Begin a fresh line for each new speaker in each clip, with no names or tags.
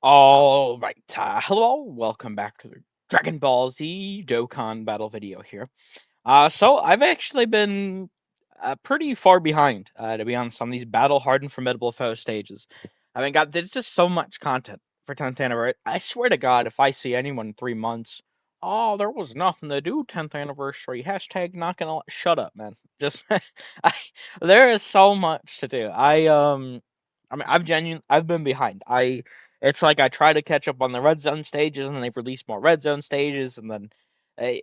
All right, hello, welcome back to the Dragon Ball Z Dokkan battle video here. So I've actually been pretty far behind, to be honest, on these battle hardened formidable foe stages. I mean, God, there's just so much content for 10th anniversary. I swear to God, if I see anyone in 3 months, oh, there was nothing to do 10th anniversary. Hashtag not gonna shut up, man. Just I, there is so much to do. I mean, I've been behind. It's like I try to catch up on the red zone stages, and then they've released more red zone stages, and then they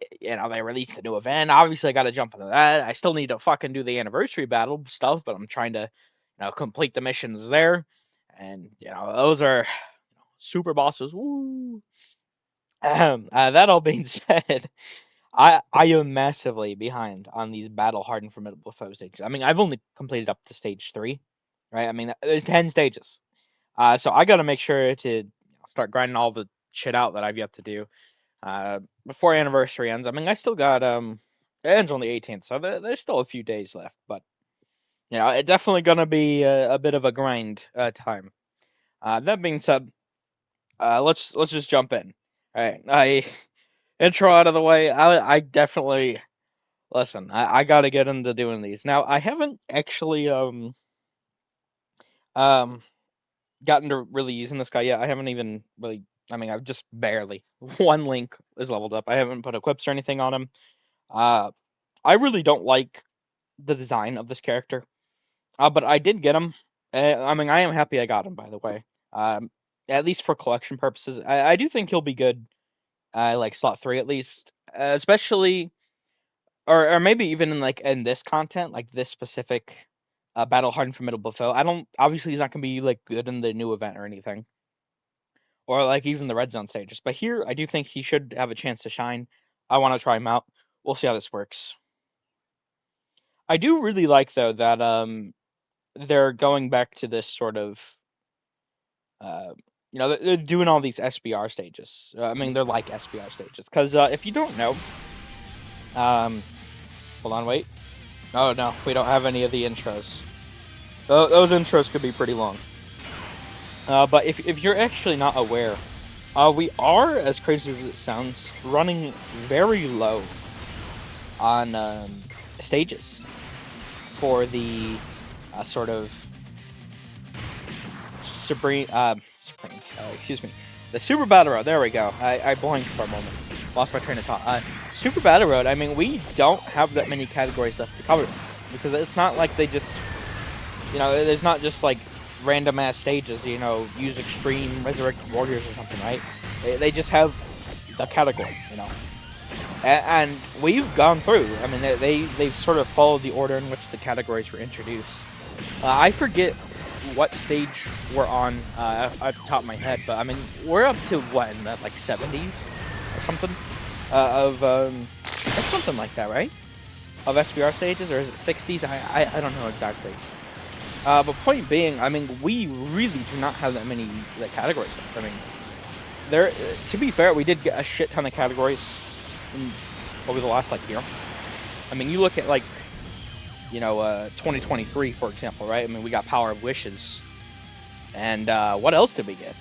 released a new event. Obviously, I got to jump into that. I still need to fucking do the anniversary battle stuff, but I'm trying to, complete the missions there, and those are super bosses. Woo! That all being said, I am massively behind on these battle hardened formidable foe stages. I mean, I've only completed up to stage 3, right? I mean, there's 10 stages. So I got to make sure to start grinding all the shit out that I've yet to do before anniversary ends. I mean, I still got it ends on the 18th, so there's still a few days left. But it's definitely gonna be a bit of a grind time. That being said, let's just jump in. All right, I intro out of the way. I definitely listen. I got to get into doing these now. I haven't actually um gotten to really using this guy yet. I haven't even really. I mean, I've just barely one link is leveled up. I haven't put equips or anything on him. Uh, I really don't like the design of this character, but I did get him. I mean, I am happy I got him. By the way, at least for collection purposes, I do think he'll be good. Like slot 3 at least, especially or maybe even in this content, like this specific battle hardened formidable foe. I don't obviously he's not gonna be like good in the new event or anything, or like even the red zone stages. But here, I do think he should have a chance to shine. I want to try him out. We'll see how this works. I do really like though that they're going back to this sort of uh they're doing all these SBR stages. I mean they're like SBR stages because if you don't know, um hold on, wait. Oh no, we don't have any of the intros. Those intros could be pretty long. But if you're actually not aware, we are, as crazy as it sounds, running very low on stages for the sort of excuse me, the Super Battle Road. There we go. I blanked for a moment, lost my train of thought. Super Battle Road. I mean, we don't have that many categories left to cover because it's not like they just, there's not just like random ass stages. Use Extreme, Resurrected Warriors or something, right? They just have the category, and we've gone through. I mean, they've sort of followed the order in which the categories were introduced. I forget what stage we're on at the top of my head, but I mean we're up to what in the like 70s or something of it's something like that, right? Of SBR stages, or is it 60s? I don't know exactly. But point being, I mean we really do not have that many categories left. I mean, there. To be fair, we did get a shit ton of categories in, over the last year. I mean, you look at 2023 for example, right? I mean, we got Power of Wishes, and what else did we get?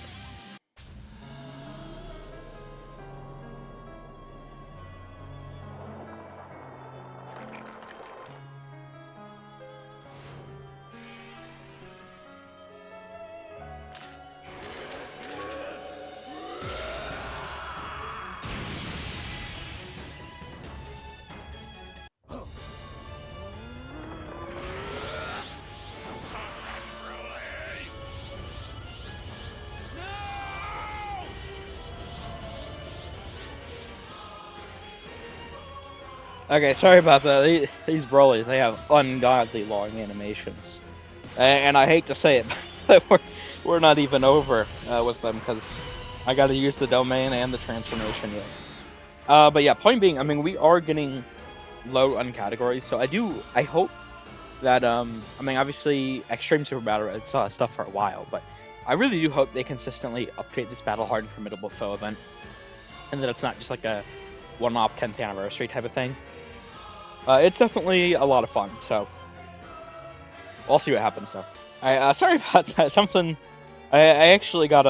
Okay, sorry about that. These Brolys, they have ungodly long animations, and I hate to say it, but we're not even over with them because I got to use the domain and the transformation yet. But yeah, point being, I mean, we are getting low on categories, so I hope that I mean, obviously, Extreme Super Battle it's stuff for a while, but I really do hope they consistently update this Battle Hard Formidable Foe event, and that it's not just like a one-off 10th anniversary type of thing. It's definitely a lot of fun, so I'll see what happens though. Sorry about that. Something. I actually got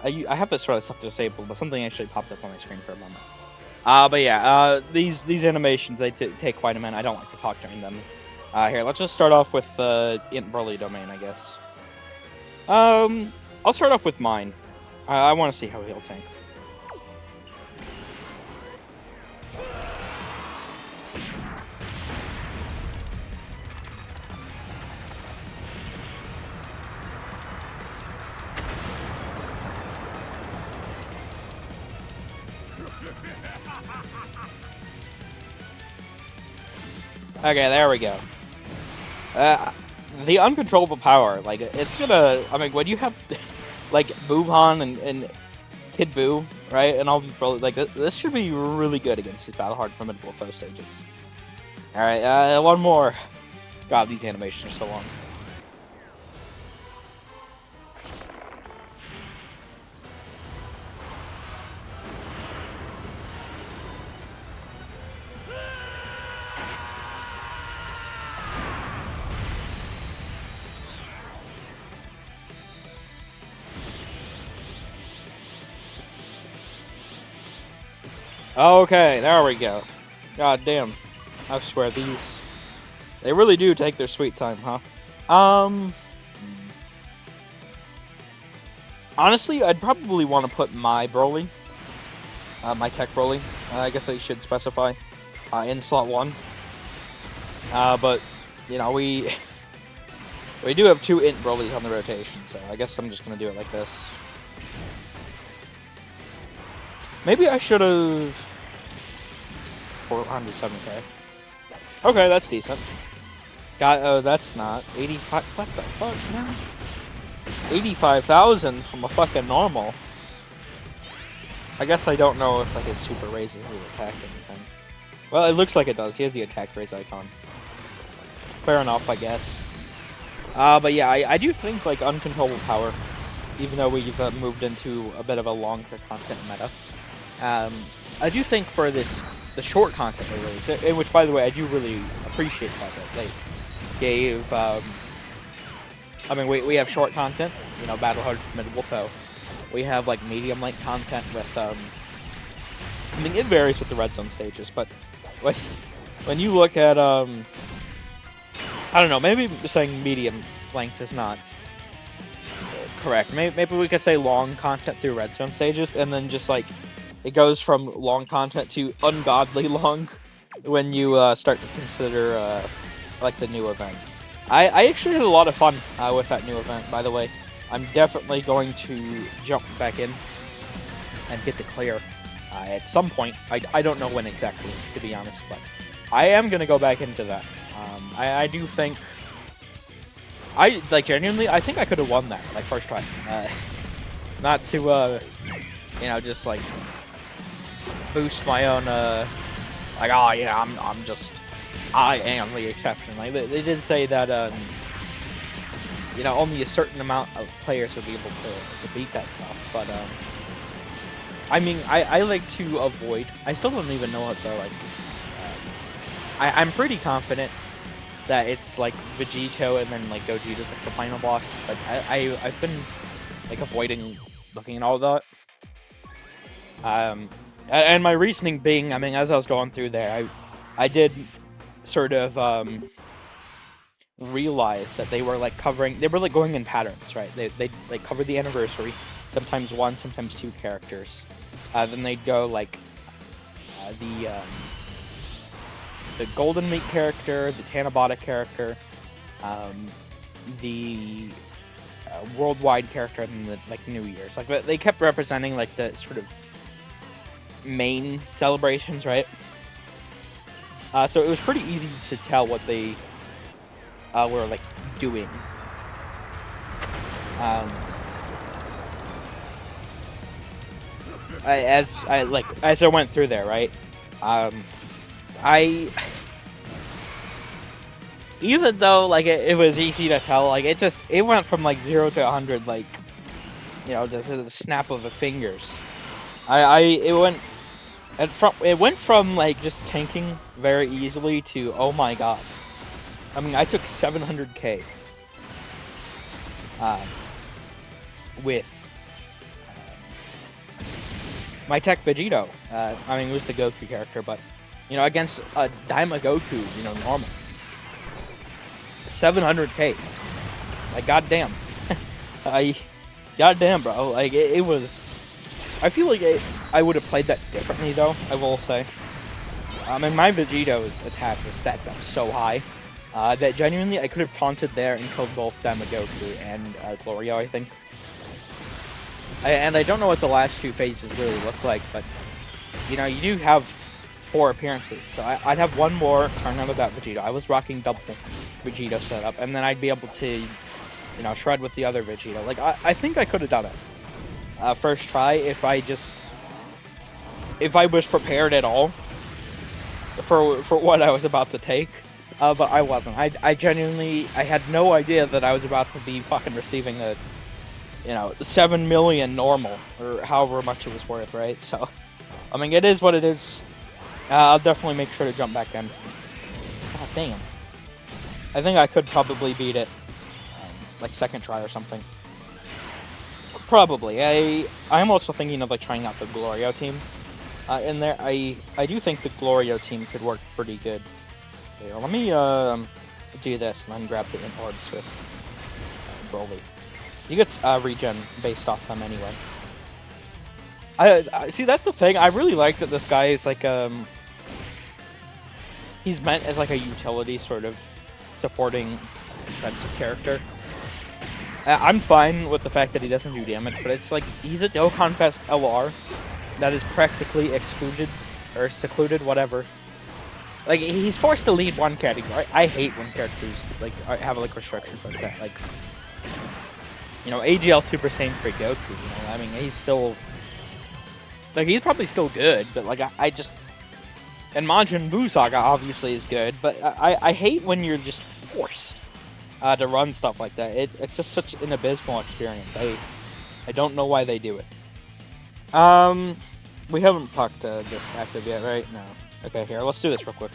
I have this sort of stuff disabled, but something actually popped up on my screen for a moment. But yeah, these animations, they take quite a minute. I don't like to talk during them. Here, let's just start off with the INT Broly domain, I guess. I'll start off with mine. I want to see how he'll tank. Okay, there we go. The uncontrollable power, like, it's gonna, I mean, when you have, like, Boobhan and Kid Buu, right, and all these brothers, like, this should be really good against these Battle Hard Formidable Foe stages. Alright, one more. God, these animations are so long. Okay, there we go. God damn. I swear, they really do take their sweet time, huh? Honestly, I'd probably want to put my Broly, my tech Broly, I guess I should specify, in slot 1. But, you know, we do have 2 INT Brolys on the rotation, so I guess I'm just gonna do it like this. Maybe I should have 407k. Okay, that's decent. Oh, that's not 85. What the fuck, man? 85,000 from a fucking normal. I guess I don't know if like his super raises his attack or anything. Well, it looks like it does. He has the attack raise icon. Fair enough, I guess. But yeah, I do think like uncontrollable power, even though we've moved into a bit of a longer content meta. I do think for the short content they released, in which, by the way, I do really appreciate that they gave. I mean, we have short content, you know, Battle Hard Formidable Foe. We have like medium length content with. I mean, it varies with the red zone stages, but when you look at I don't know, maybe saying medium length is not correct. Maybe we could say long content through red zone stages, and then just like. It goes from long content to ungodly long when you start to consider like the new event. I actually had a lot of fun with that new event, by the way. I'm definitely going to jump back in and get the clear at some point. I don't know when exactly, to be honest, but I am going to go back into that. I do think... genuinely, I think I could have won that, like, first try. Not to, you know, just, like... boost my own, like, oh, you know, I am the exception. Like, they did say that, you know, only a certain amount of players would be able to beat that stuff, but, I mean, I like to avoid, I still don't even know what they're, like, I'm pretty confident that it's, like, Vegito and then, like, Gogeta's, like, the final boss, but I've been, like, avoiding looking at all that. And my reasoning being, I mean, as I was going through there, I did sort of realize that they were like going in patterns, right? They like covered the anniversary, sometimes 1, sometimes 2 characters. Then they'd go like the Golden Meat character, the Tanabata character, the worldwide character, and the like New Year's. Like they kept representing like the sort of main celebrations, right? So it was pretty easy to tell what they were like doing. As I went through there, right? Even though like it was easy to tell, like it went from like 0 to 100, like, you know, just the snap of the fingers. It went from like just tanking very easily to, oh my god. I mean, I took 700k with my tech Vegito. I mean, it was the Goku character, but you know, against a Daima Goku, you know, normal 700k. Like, goddamn, I, goddamn, bro. Like, it was. I feel like I would have played that differently, though. I will say. And my Vegito's attack was stacked up so high that genuinely I could have taunted there and killed both Damagoku and Glorio, I think. And I don't know what the last two phases really look like, but you know, you do have 4 appearances, so I'd have one more tournament without Vegito. I was rocking double Vegito setup, and then I'd be able to, you know, shred with the other Vegito. Like, I think I could have done it first try if I was prepared at all for what I was about to take. But I wasn't. I genuinely had no idea that I was about to be fucking receiving a, you know, 7 million normal, or however much it was worth, right? So, I mean, it is what it is. I'll definitely make sure to jump back in. God damn. I think I could probably beat it, like, second try or something. Probably. I'm also thinking of, like, trying out the Glorio team in there. I do think the Glorio team could work pretty good. Here, let me do this and then grab the imports with Broly. He gets regen based off them anyway. I see, that's the thing. I really like that this guy is like he's meant as like a utility sort of supporting defensive character. I'm fine with the fact that he doesn't do damage, but it's like he's a Dokkan Fest LR that is practically excluded or secluded, whatever. Like, he's forced to lead one category. I hate when characters like have like restrictions like that. Like, you know, AGL Super Saiyan 3 Goku, you know, I mean, he's still, like, he's probably still good, but, like, I just, and Majin Buu Saga obviously is good, but I hate when you're just forced to run stuff like that. It's just such an abysmal experience. I don't know why they do it. We haven't talked this active yet, right? No. Okay, here, let's do this real quick.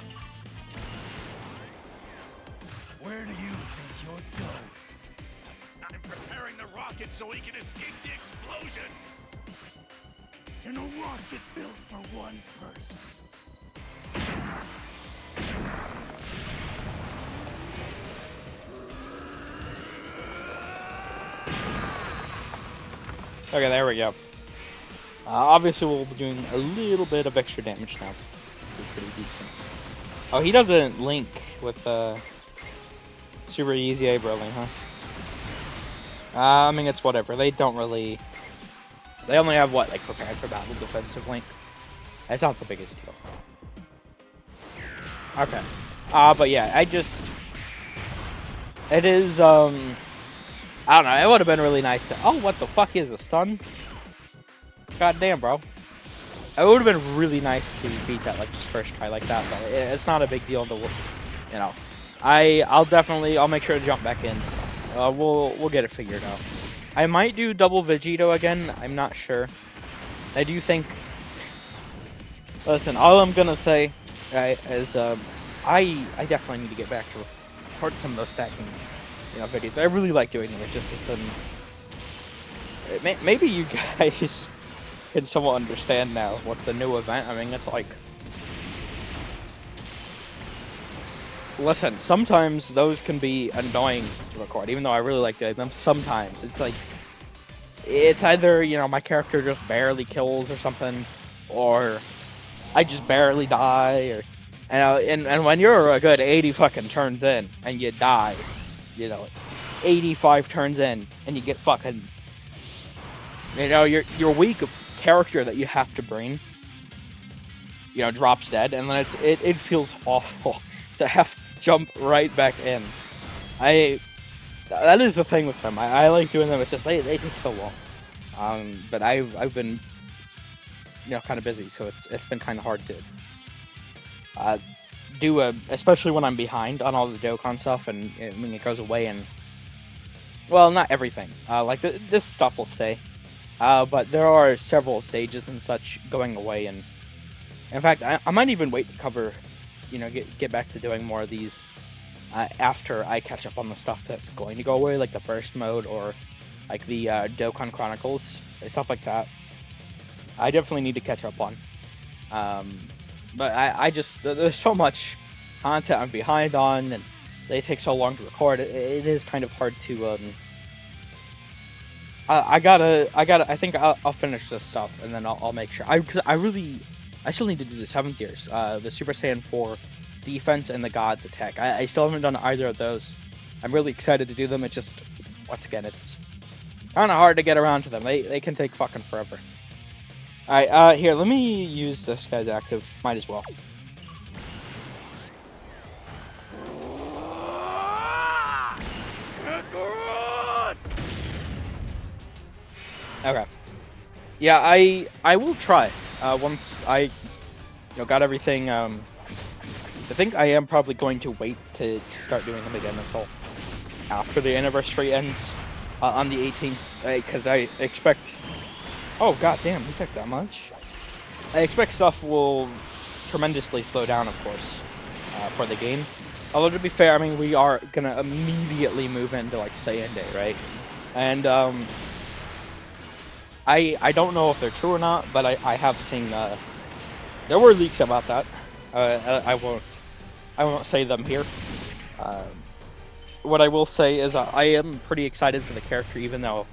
Where do you think you're going? I'm preparing the rocket so he can escape the explosion! In a rocket built for one person.
Okay, there we go. Obviously, we'll be doing a little bit of extra damage now. Pretty decent. Oh, he doesn't link with Super Easy Broly, huh? I mean, it's whatever. They don't really. They only have what, like, prepared for battle defensive link. That's not the biggest deal. Okay. But yeah, it is I don't know. It would have been really nice to. Oh, what the fuck is a stun? God damn, bro. It would have been really nice to beat that, like, just first try like that, but it's not a big deal to, you know. I'll make sure to jump back in. We'll get it figured out. I might do double Vegito again. I'm not sure. I do think. Listen, all I'm gonna say, right, is I definitely need to get back to record some of those stacking, you know, videos. I really like doing them. It just has been. Maybe you guys can somewhat understand now what's the new event. I mean, it's like, listen, sometimes those can be annoying to record, even though I really like doing them. Sometimes it's like, it's either, you know, my character just barely kills or something, or I just barely die, or, you know, and when you're a good 80 fucking turns in and you die, you know, 85 turns in and you get fucking, you know, your weak character that you have to bring, you know, drops dead, and then it feels awful to have to jump right back in. That is the thing with them. I like doing them. It's just they take so long. But I've been, you know, kind of busy, so it's been kind of hard to do especially when I'm behind on all the Dokkan stuff, and I mean, it goes away, and well, not everything. Like this stuff will stay. But there are several stages and such going away, and in fact, I might even wait to cover, you know, get back to doing more of these after I catch up on the stuff that's going to go away, like the burst mode or like the Dokkan Chronicles, stuff like that. I definitely need to catch up on. But I just there's so much content I'm behind on, and they take so long to record. It is kind of hard to I think I'll finish this stuff and then I'll make sure. Cause I still need to do the 7th years, the Super Saiyan 4 defense and the Gods attack. I still haven't done either of those. I'm really excited to do them. It's just, once again, it's kind of hard to get around to them. They can take fucking forever. All right, here, let me use this guy's active. Might as well. Okay. Yeah, I will try. Once I got everything. I think I am probably going to wait to start doing them again until after the anniversary ends on the 18th, because I expect. Oh god damn, we took that much. I expect stuff will tremendously slow down, of course, for the game. Although to be fair, I mean we are gonna immediately move into like Saiyan Day, right? And I don't know if they're true or not, but I have seen there were leaks about that. I won't say them here. What I will say is I am pretty excited for the character, even though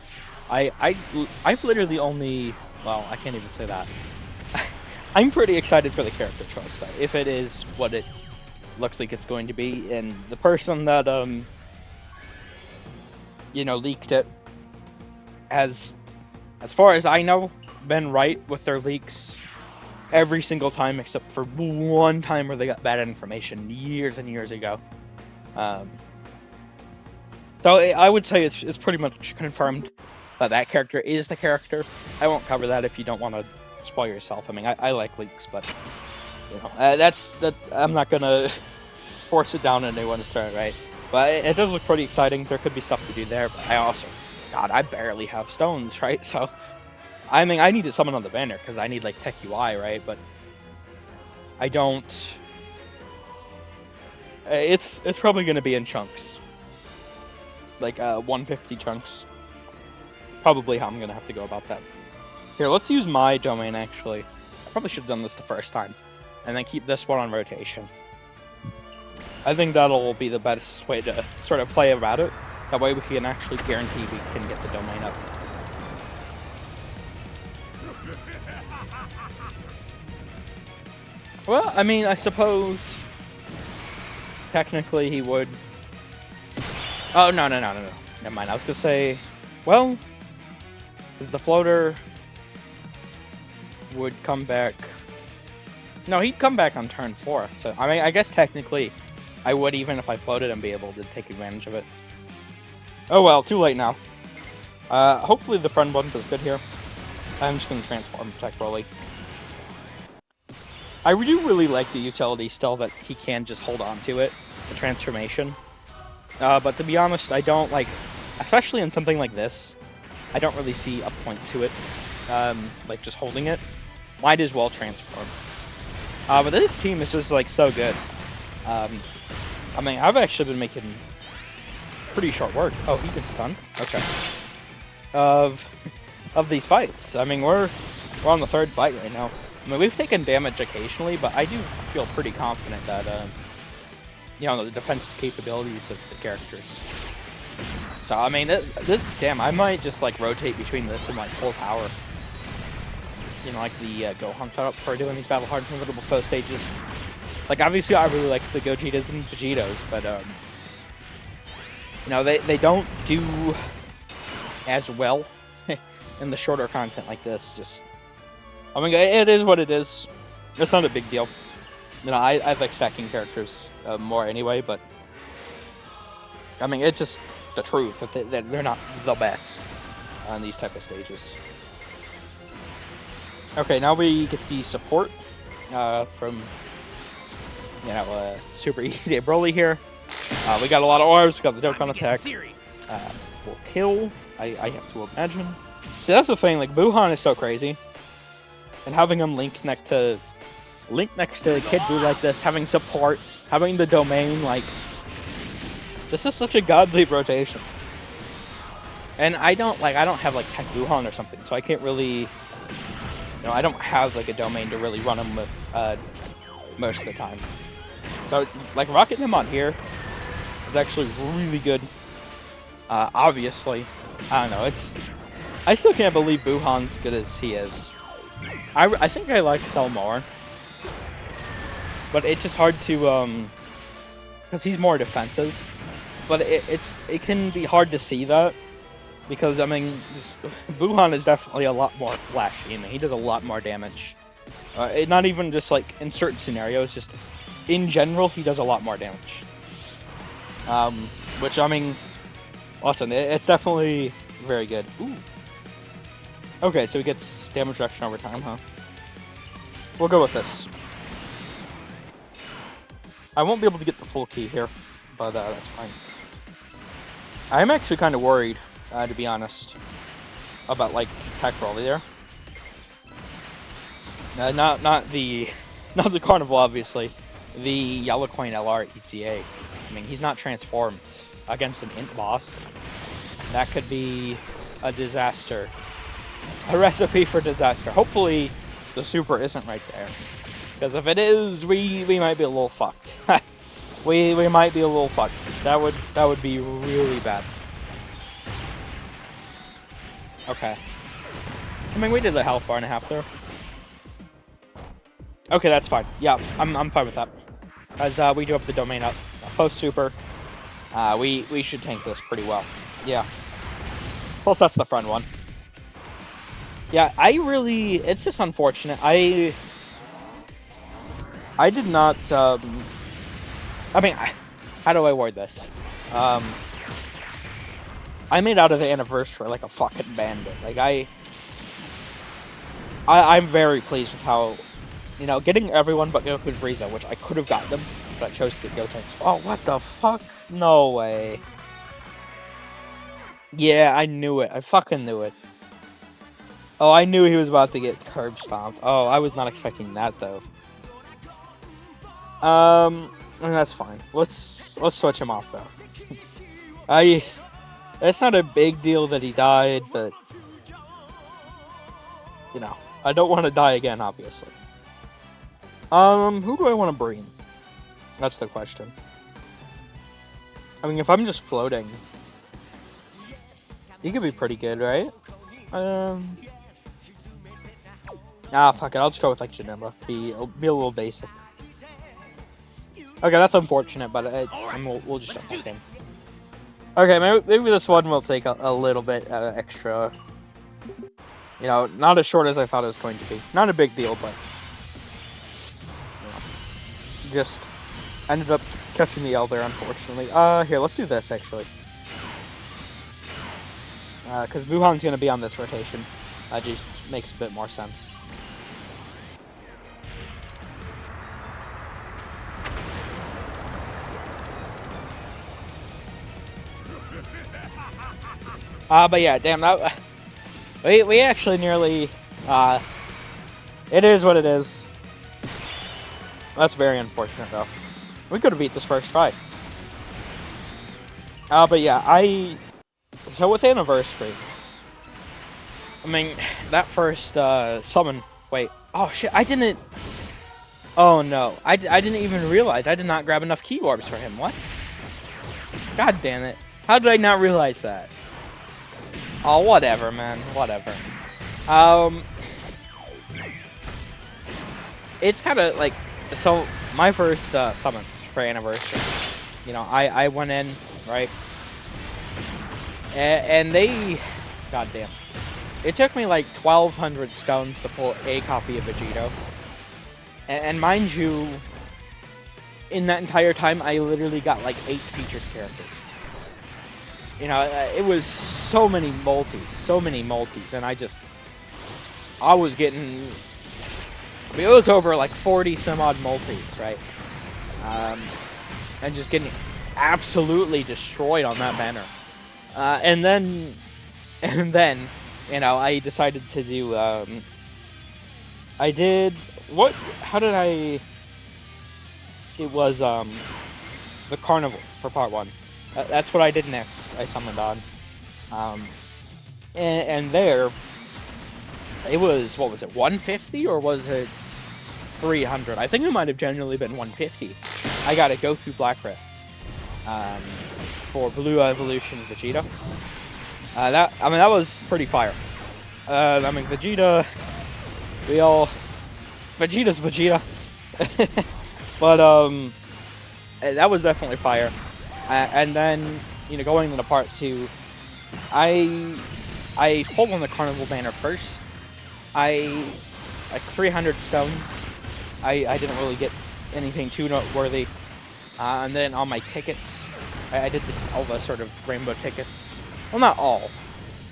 I've literally only, well, I can't even say that. I'm pretty excited for the character choice, though, if it is what it looks like it's going to be. And the person that leaked it has, as far as I know, been right with their leaks every single time except for one time where they got bad information years and years ago. So I would say it's pretty much confirmed that that character is the character. I won't cover that if you don't want to spoil yourself. I mean, I like leaks, but I'm not gonna force it down anyone's throat, right? But it does look pretty exciting. There could be stuff to do there, but God, I barely have stones, right? So, I mean, I need to summon on the banner because I need like Tech UI, right? But I don't. It's probably gonna be in chunks, like 150 chunks. Probably how I'm gonna have to go about that. Here, let's use my domain actually. I probably should have done this the first time, and then keep this one on rotation. I think that'll be the best way to sort of play about it. That way we can actually guarantee we can get the domain up. Well, I mean, I suppose technically he would. Oh, no. Never mind. I was gonna say, well, because the floater would come back. No, he'd come back on turn 4. So, I mean, I guess technically I would, even if I floated, and be able to take advantage of it. Oh well, too late now. Hopefully the friend one does good here. I'm just gonna transform Protect Broly. I do really like the utility still that he can just hold on to it, the transformation. But to be honest, I don't like, especially in something like this, I don't really see a point to it. Like just holding it. Might as well transform. But this team is just like so good. I mean, I've actually been making pretty short work. Oh, he gets stunned. Okay. Of these fights. I mean, we're on the 3rd fight right now. I mean, we've taken damage occasionally, but I do feel pretty confident that the defensive capabilities of the characters. So I mean, damn, I might just like rotate between this and like full power. Like the Gohan setup for doing these battle hard formidable foe stages. Like obviously, I really like the Gogetas and Vegetos, but they don't do as well in the shorter content like this. Just, I mean, it is what it is. It's not a big deal. I like stacking characters more anyway, but I mean, it's just the truth that they're not the best on these type of stages. Okay, now we get the support from Super Easy Broly here. We got a lot of orbs. We got the Dokkan attack. Will kill. I have to imagine. See, that's the thing. Like Buhan is so crazy, and having him link next to Kid Buu like this, having support, having the domain, like this is such a godly rotation. And I don't have like Tech Buhan or something, so I can't really know, I don't have like a domain to really run him with most of the time. So like rocking him on here is actually really good. Obviously, I don't know. I still can't believe Buhan's good as he is. I think I like Cell more, but it's just hard to because he's more defensive. But it can be hard to see that because I mean Buhan is definitely a lot more flashy and he does a lot more damage. Not even just like in certain scenarios, just in general he does a lot more damage. Which I mean, listen, it's definitely very good. Ooh. Okay, so he gets damage reduction over time, huh? We'll go with this. I won't be able to get the full key here, but that's fine. I'm actually kind of worried, to be honest, about like Tech Broly there. Not the Carnival, obviously. The Yellow Coin LR ETA. I mean, he's not transformed against an INT boss. That could be a disaster. A recipe for disaster. Hopefully, the super isn't right there. Because if it is, we might be a little fucked. we might be a little fucked. That would be really bad. Okay. I mean, we did the health bar and a half there. Okay, that's fine. Yeah, I'm fine with that. As we do have the domain up. Post super. We should tank this pretty well. Yeah. Plus that's the front one. Yeah, it's just unfortunate. I did not, I mean, how do I word this? I made out of the anniversary like a fucking bandit. Like, I'm very pleased with how, you know, getting everyone but Goku and Frieza, which I could have got them, but I chose to get Gotenks. Oh, what the fuck? No way. Yeah, I knew it. I fucking knew it. Oh, I knew he was about to get curb stomped. Oh, I was not expecting that though. And that's fine. Let's switch him off though. It's not a big deal that he died, but you know, I don't want to die again, obviously. Who do I want to bring? That's the question. I mean, if I'm just floating, he could be pretty good, right? Fuck it. I'll just go with like Janemba. Be a little basic. Okay, that's unfortunate, but we'll just jump with him. Okay, maybe this one will take a little bit extra. You know, not as short as I thought it was going to be. Not a big deal, but you know, just ended up catching the L there, unfortunately. Here, let's do this actually. Because Buhan's gonna be on this rotation. Just makes a bit more sense. But yeah, damn, that we actually nearly it is what it is. That's very unfortunate though. We could have beat this first try. But yeah, so with Anniversary, I mean, that first summon, wait, oh shit, I didn't, oh no, I didn't even realize, I did not grab enough key orbs for him, what? God damn it, how did I not realize that? Oh, whatever, man, whatever. It's kind of like, so my first summons for Anniversary, you know, I went in, right, and they, goddamn, it took me like 1,200 stones to pull a copy of Vegito, and mind you, in that entire time, I literally got like 8 featured characters. You know, it was so many multis, and I was getting, I mean, it was over like 40 some odd multis, right? And just getting absolutely destroyed on that banner. And then, you know, I decided to do, it was, the Carnival for part 1. That's what I did next. I summoned on. And there, It was, what was it, 150 or was it 300? I think it might have genuinely been 150. I got a Goku Black Rift for Blue Evolution Vegeta. That was pretty fire. Vegeta, Vegeta's Vegeta. But that was definitely fire. And then, going into part 2, I pulled on the Carnival banner first. Like 300 stones. I didn't really get anything too noteworthy. And then on my tickets, I did all the sort of rainbow tickets. Well, not all.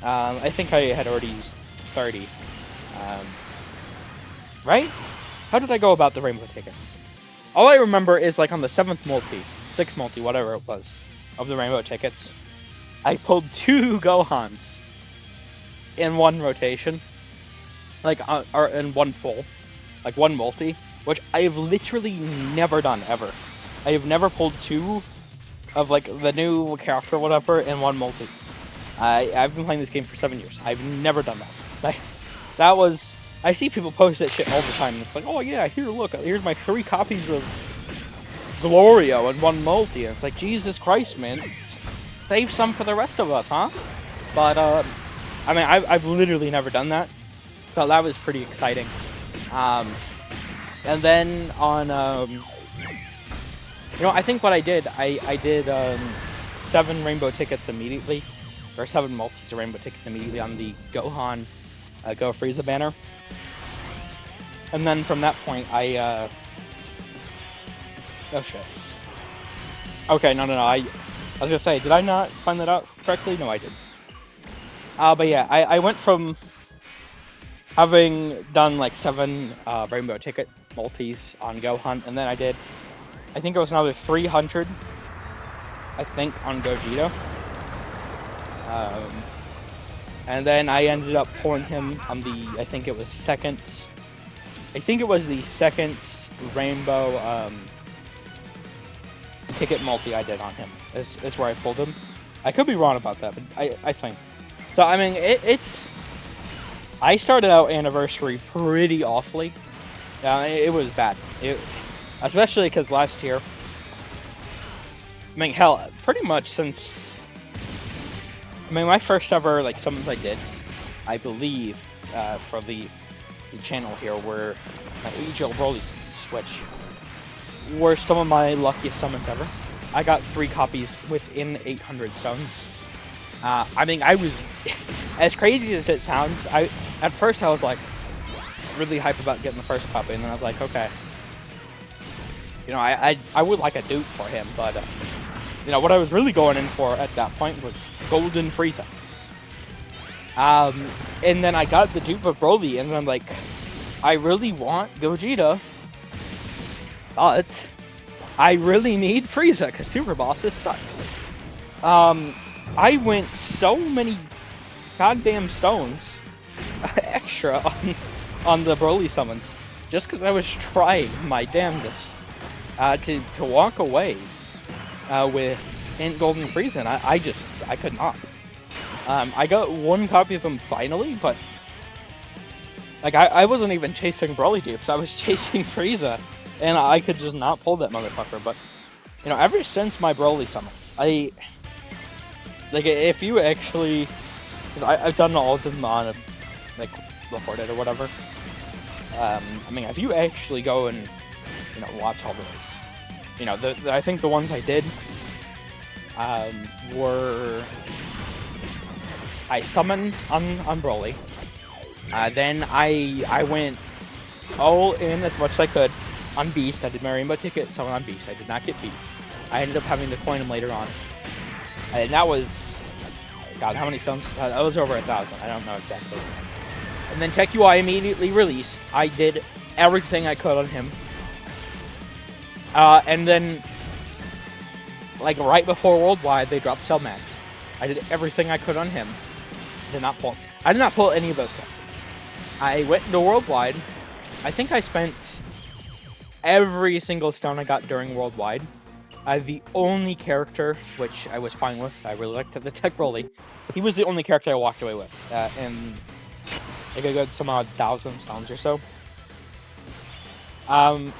I think I had already used 30. Right? How did I go about the rainbow tickets? All I remember is like on the 7th multi, 6th multi, whatever it was, of the rainbow tickets, I pulled 2 Gohans in one rotation, like or in one pull, like one multi, which I've literally never done ever. I have never pulled 2 of like the new character or whatever in one multi. I've been playing this game for 7 years. I've never done that. That was. I see people post that shit all the time. And it's like, oh yeah, here, look, here's my 3 copies of Glorio in one multi. And it's like, Jesus Christ, man, save some for the rest of us, huh? But I've literally never done that, so that was pretty exciting. And then on, I think what I did, I did 7 rainbow tickets immediately, or 7 multis of rainbow tickets immediately on the Gohan Go Frieza banner. And then from that point, oh shit. Okay, no. I was gonna say, did I not find that out correctly? No, I did. But yeah, I went from having done like 7 rainbow ticket multis on Gohan, and then I think it was another 300, I think, on Gogeta. And then I ended up pulling him on I think it was the second rainbow ticket multi I did on him. Is where I pulled him. I could be wrong about that, but I think. So, I mean, it's... I started out Anniversary pretty awfully. It was bad. Especially because last year... I mean, hell, pretty much since... my first ever, like, summons I did, I believe, for the channel here were my INT Broly summons, which were some of my luckiest summons ever. I got 3 copies within 800 stones. I was, as crazy as it sounds, at first I was like, really hype about getting the first copy, and then I was like, okay. I would like a dupe for him, but, what I was really going in for at that point was Golden Frieza. And then I got the dupe of Broly, and then I'm like, I really want Gogeta, but I really need Frieza, because Super Bosses sucks. I went so many goddamn stones extra on the Broly summons, just because I was trying my damnedest to walk away with INT Golden Frieza, and I could not. I got 1 copy of him finally, but like I wasn't even chasing Broly dupes. I was chasing Frieza, and I could just not pull that motherfucker. But ever since my Broly summons, if you actually, because I've done all of them on like recorded or whatever. If you actually go and watch all those, I think the ones I did were I summoned on Broly. Then I went all in as much as I could on Beast. I did my rainbow ticket summon on Beast. I did not get Beast. I ended up having to coin him later on. And that was, God, how many stones? That was over 1,000. I don't know exactly. And then Tech UI immediately released. I did everything I could on him. And then, like right before Worldwide, they dropped Cell Max. I did everything I could on him. I did not pull any of those characters. I went into Worldwide. I think I spent every single stone I got during Worldwide. The only character, which I was fine with, I really liked the Tech Broly. He was the only character I walked away with. And like a good some odd 1,000 stones or so. I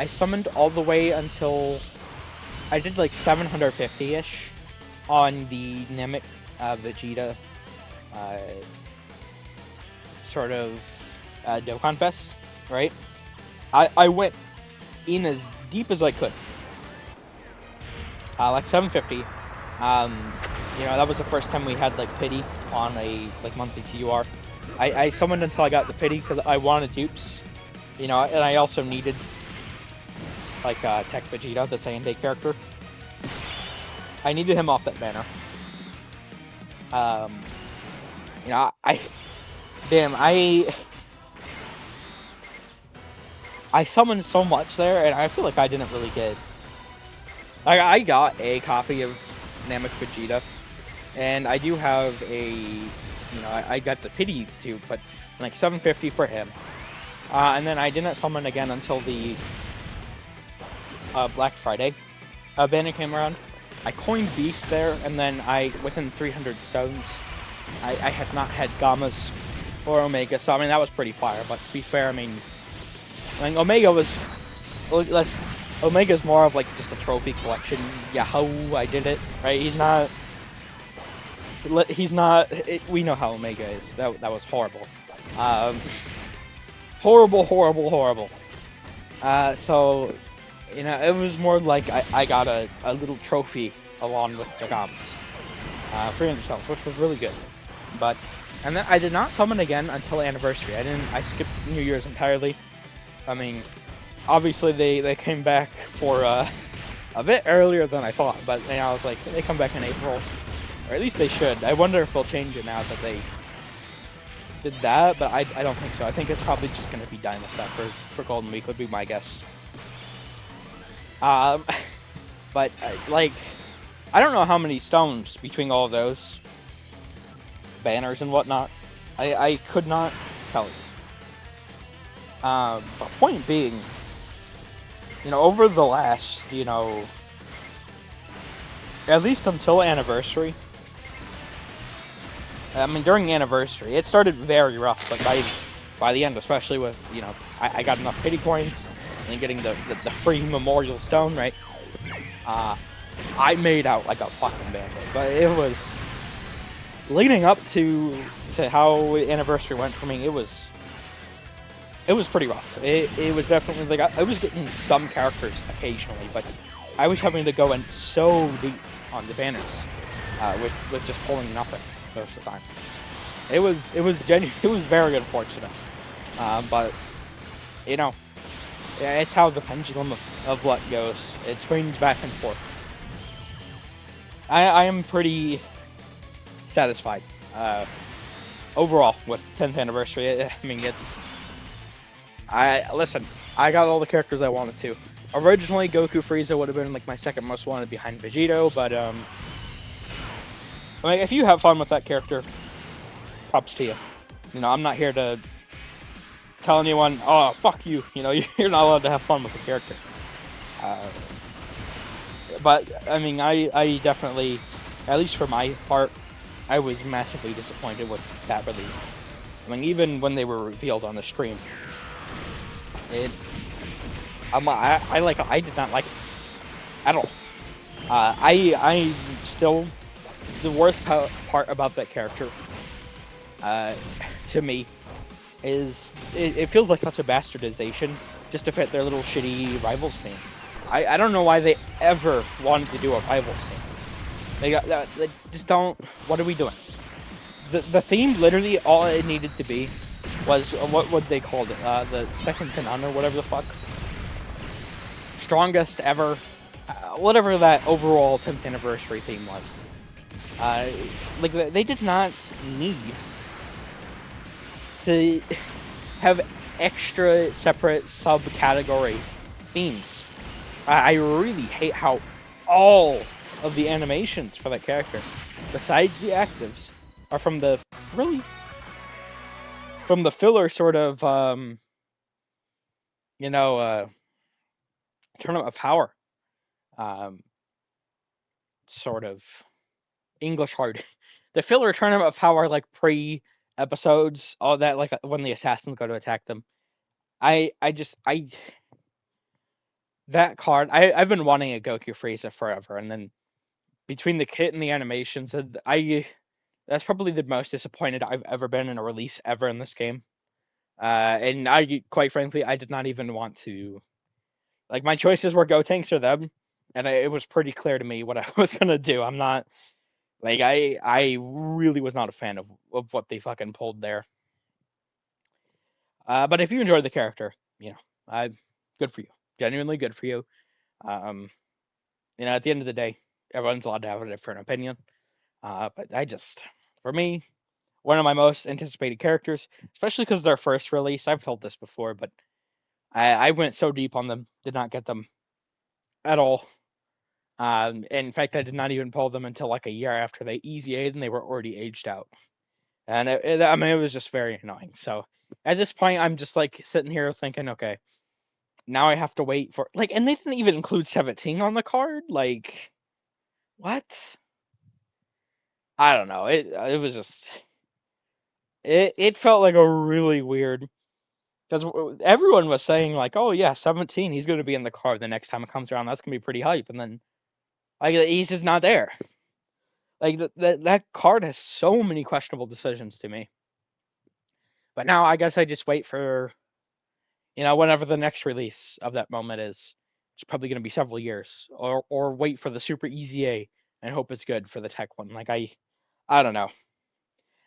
summoned all the way until I did like 750-ish on the Namek Vegeta uh, sort of Dokkan Fest, right? I went in as deep as I could, like 750. That was the first time we had like pity on a like monthly TUR. I summoned until I got the pity because I wanted dupes, and I also needed like Tech Vegeta, the Saiyan character. I needed him off that banner. Um, damn, I summoned so much there, and I feel like I didn't really get. I got a copy of Namek Vegeta, and I do have I got the pity too, but like 750 for him. And then I didn't summon again until the Black Friday banner came around. I coined Beast there, and then within 300 stones, I had not had Gammas or Omega, so I mean that was pretty fire. But to be fair, I mean Omega was Omega's more of like just a trophy collection. Yahoo! I did it right. He's not. We know how Omega is. That was horrible. Um, horrible. So it was more like I got a little trophy along with the Gammas. 300 stones, which was really good. And then I did not summon again until anniversary. I skipped New Year's entirely. I mean, obviously they came back for a bit earlier than I thought, but I was like, they come back in April, or at least they should. I wonder if they'll change it now that they did that, but I don't think so. I think it's probably just going to be Dynastar for Golden Week would be my guess. But I don't know how many stones between all of those banners and whatnot. I could not tell you. But point being, over the last, at least until anniversary. I mean, during anniversary, it started very rough, but by the end, especially with, I got enough pity coins and getting the free memorial stone, right? I made out like a fucking bandit, but it was leading up to how anniversary went for me. It was pretty rough. It was definitely like I was getting some characters occasionally, but I was having to go in so deep on the banners with just pulling nothing most of the time. It was very unfortunate, but it's how the pendulum of luck goes. It swings back and forth. I am pretty satisfied overall with 10th anniversary. I mean, I got all the characters I wanted to. Originally, Goku Frieza would have been like my second most wanted behind Vegito, but I mean, if you have fun with that character, props to you. I'm not here to tell anyone, oh, fuck you. You're not allowed to have fun with the character. But I mean, I definitely, at least for my part, I was massively disappointed with that release. I mean, even when they were revealed on the stream, I did not like it at all. I still, the worst part about that character, to me, is it feels like such a bastardization just to fit their little shitty Rivals theme. I don't know why they ever wanted to do a Rivals theme. They just don't. What are we doing? The theme literally all it needed to be was what they called it, the second to none or whatever the fuck, strongest ever, whatever that overall 10th anniversary theme was. They did not need to have extra separate subcategory themes. I really hate how all of the animations for that character, besides the actives, are from the filler sort of Tournament of Power sort of English hard. The filler Tournament of Power like pre episodes, all that, like when the assassins go to attack them. I that card. I've been wanting a Goku Frieza forever, and then between the kit and the animations, that's probably the most disappointed I've ever been in a release ever in this game. And I, quite frankly, I did not even want to. Like my choices were Gotenks or them, and it was pretty clear to me what I was gonna do. I'm not like I really was not a fan of what they fucking pulled there. But if you enjoyed the character, I good for you. Genuinely good for you. Um, at the end of the day, everyone's allowed to have a different opinion. But for me, one of my most anticipated characters, especially because their first release. I've told this before, but I went so deep on them, did not get them at all. In fact, I did not even pull them until like a year after they easy ate and they were already aged out. And I mean, it was just very annoying. So at this point, I'm just like sitting here thinking, okay, now I have to wait for like, and they didn't even include 17 on the card. Like, what? I don't know. It was just it felt like a really weird because everyone was saying like, oh yeah, 17, he's going to be in the card the next time it comes around. That's going to be pretty hype. And then like he's just not there. Like that card has so many questionable decisions to me. But now I guess I just wait for whenever the next release of that moment is. It's probably going to be several years, or wait for the Super Easy A and hope it's good for the tech one. Like I don't know.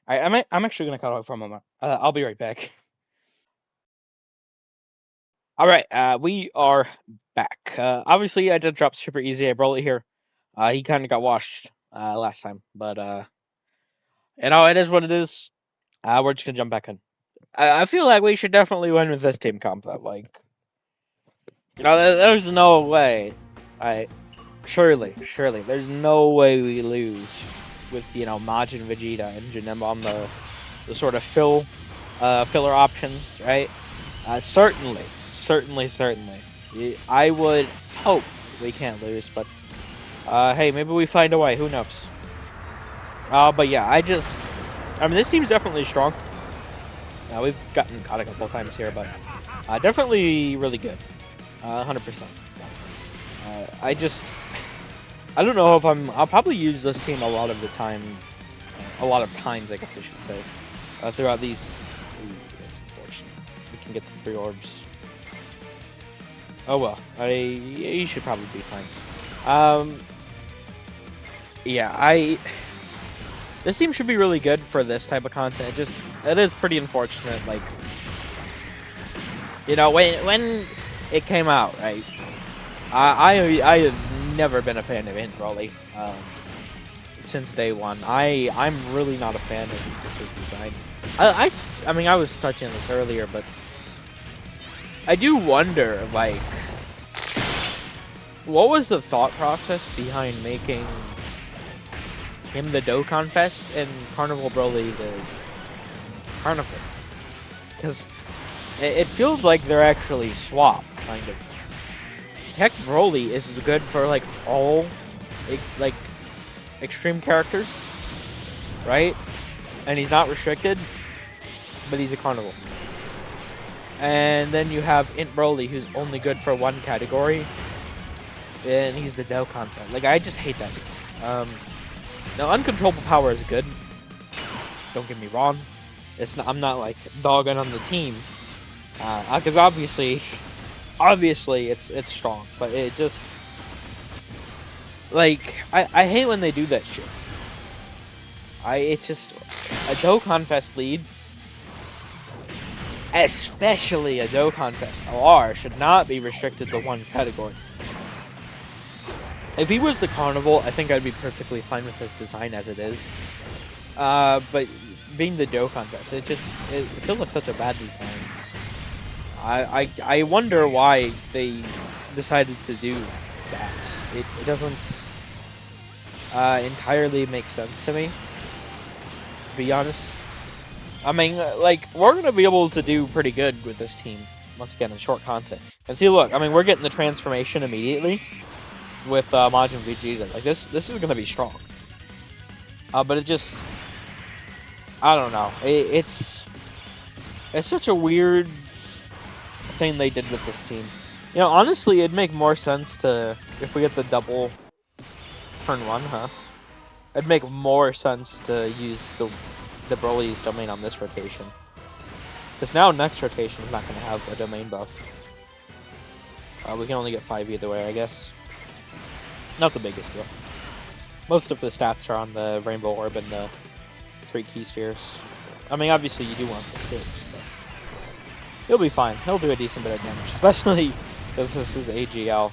I'm actually going to cut off for a moment. I'll be right back. All right, we are back. Obviously, I did drop Super Easy A Broly here. He kind of got washed last time, but it is what it is. We're just gonna jump back in. I feel like we should definitely win with this team comp. Though. Like, there's no way. I surely, there's no way we lose with Majin Vegeta and Janemba on the sort of filler options, right? Certainly. I would hope we can't lose, but hey, maybe we find a way. Who knows? But yeah, I mean, this team's definitely strong. We've gotten caught a couple times here, but definitely really good. 100%. I don't know if I'll probably use this team a lot of the time, a lot of times, I guess I should say, throughout these. Ooh, that's unfortunate. We can get the 3 orbs. Oh well, you should probably be fine. Yeah, this team should be really good for this type of content. It is pretty unfortunate, like, when it came out, right? I have never been a fan of INT Broly since day one. I'm really not a fan of just his design. I mean, I was touching on this earlier, but I do wonder, like, what was the thought process behind making him the Dokkan Fest and Carnival Broly the Carnival? Because it feels like they're actually swapped, kind of. Tech Broly is good for like all like extreme characters, right? And he's not restricted, but he's a Carnival. And then you have INT Broly, who's only good for one category, and he's the Dokkan Fest. Like, I just hate that stuff. Now, uncontrollable power is good. Don't get me wrong. I'm not like dogging on the team, because obviously it's strong, but it just like I hate when they do that shit. A Dokkan Fest lead, especially a Dokkan Fest LR, should not be restricted to one category. If he was the Carnival, I think I'd be perfectly fine with his design as it is. But being the Dokkan Fest, it feels like such a bad design. I wonder why they decided to do that. It doesn't entirely make sense to me, to be honest. I mean, like, we're going to be able to do pretty good with this team, once again, in short content. And see, look, I mean, we're getting the transformation immediately with Majin Vegeta. Like, this is going to be strong. But I don't know. It's such a weird thing they did with this team. You know, honestly, it'd make more sense to if we get the double turn 1, huh? It'd make more sense to use the Broly's domain on this rotation. Because now next rotation is not going to have a domain buff. We can only get 5 either way, I guess. Not the biggest deal. Most of the stats are on the Rainbow Orb and the 3 key spheres. I mean, obviously you do want the 6, but he'll be fine. He'll do a decent bit of damage, especially because this is AGL.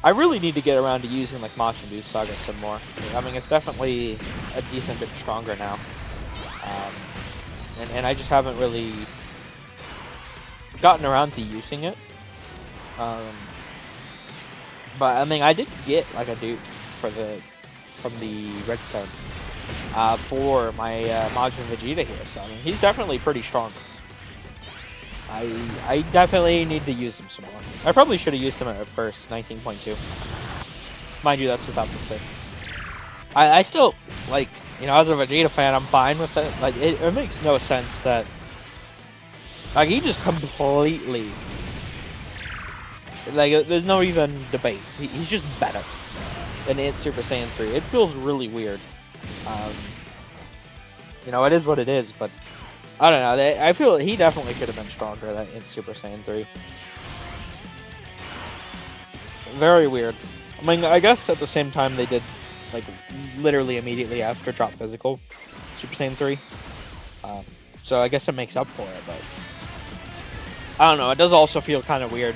I really need to get around to using like Majin Buu Saga some more. I mean, it's definitely a decent bit stronger now. And I just haven't really gotten around to using it. But I mean, I did get like a dupe from the Redstone for my Majin Vegeta here, so I mean, he's definitely pretty strong. I definitely need to use him some more. I probably should have used him at first, 19.2. Mind you, that's without the 6. I still, like, you know, as a Vegeta fan, I'm fine with it. Like, it makes no sense that, like, he just completely, like, there's no even debate. He's just better than INT Super Saiyan 3. It feels really weird. You know, it is what it is, but I don't know. I feel he definitely should have been stronger than INT Super Saiyan 3. Very weird. I mean, I guess at the same time they did, like, literally immediately after Drop Physical Super Saiyan 3. So I guess it makes up for it, but I don't know. It does also feel kind of weird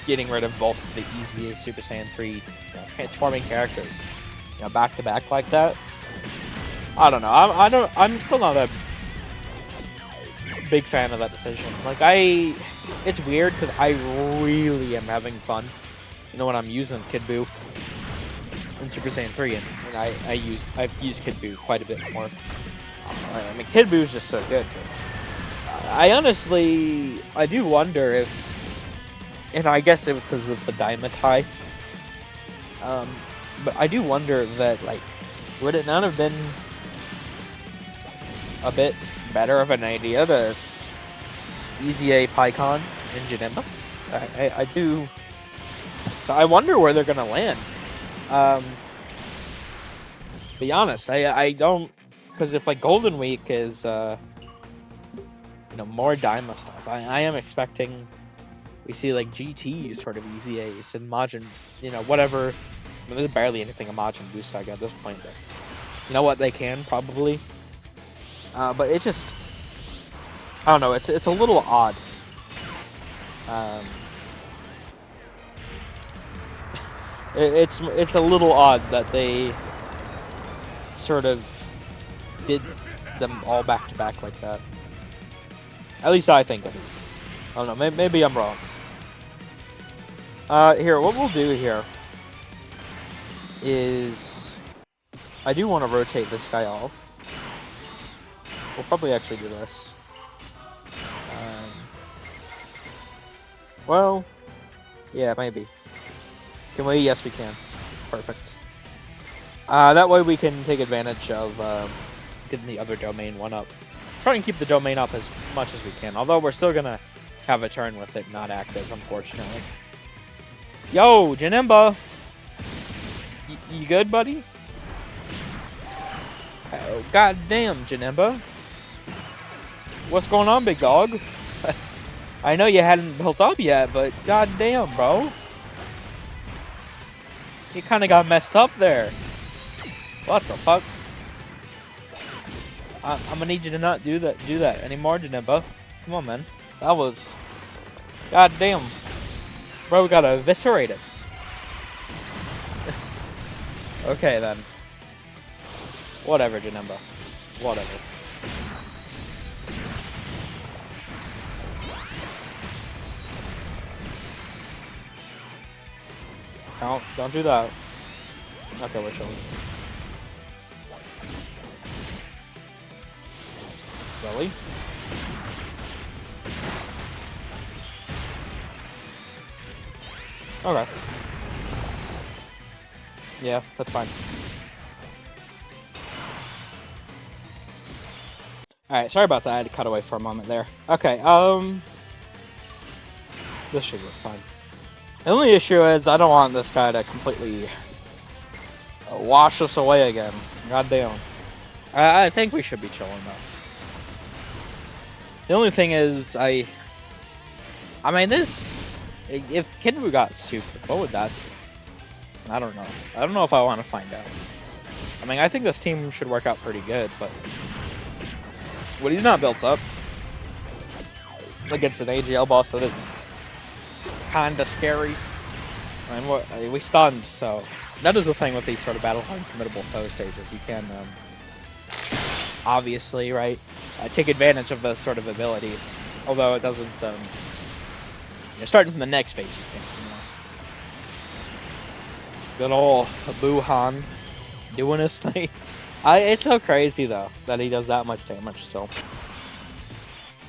getting rid of both of the easiest Super Saiyan 3 transforming characters, you know, back to back like that. I don't know. I'm still not a big fan of that decision. Like, it's weird because I really am having fun. You know, when I'm using Kid Buu in Super Saiyan 3, and I've used Kid Buu quite a bit more. I mean, Kid Buu is just so good. But I honestly, I do wonder if, and I guess it was because of the Daimatai. But I do wonder that, like, would it not have been a bit better of an idea to EZA Pycon in Janemba? I do. So I wonder where they're gonna land. Be honest, I don't, because if like Golden Week is you know, more Daima stuff, I am expecting we see like GT sort of EZAs and Majin, you know, whatever. I mean, there's barely anything a Majin Buu Saga at this point, but you know what, they can probably. But it's just, I don't know, it's a little odd. It's a little odd that they sort of did them all back to back like that. At least I think it is. I don't know, maybe I'm wrong. Here, what we'll do here is I do want to rotate this guy off. We'll probably actually do this. Well, yeah, maybe. Can we? Yes, we can. Perfect. That way we can take advantage of getting the other domain one up. Try and keep the domain up as much as we can. Although we're still gonna have a turn with it not active, unfortunately. Yo, Janemba! You good, buddy? Oh, goddamn, Janemba. What's going on, big dog? I know you hadn't built up yet, but goddamn, bro. You kind of got messed up there. What the fuck? I'm gonna need you to not do that anymore, Janemba. Come on, man. That was... goddamn. Bro, we got eviscerated. Okay, then. Whatever, Janemba. Whatever. Don't do that. Okay, we're chilling. Really? Okay. Yeah, that's fine. Alright, sorry about that. I had to cut away for a moment there. Okay, this should work fine. The only issue is I don't want this guy to completely wash us away again. God damn. I think we should be chilling though. The only thing is, I mean, this, if Kidbu got super, what would that do? I don't know. I don't know if I want to find out. I mean, I think this team should work out pretty good, but when he's not built up against an AGL boss, that is kinda scary. I mean, we stunned, so that is the thing with these sort of battle formidable foe stages. You can, obviously, right, take advantage of those sort of abilities. Although it doesn't, starting from the next phase, you can, Good old Buhan doing his thing. It's so crazy though that he does that much damage still.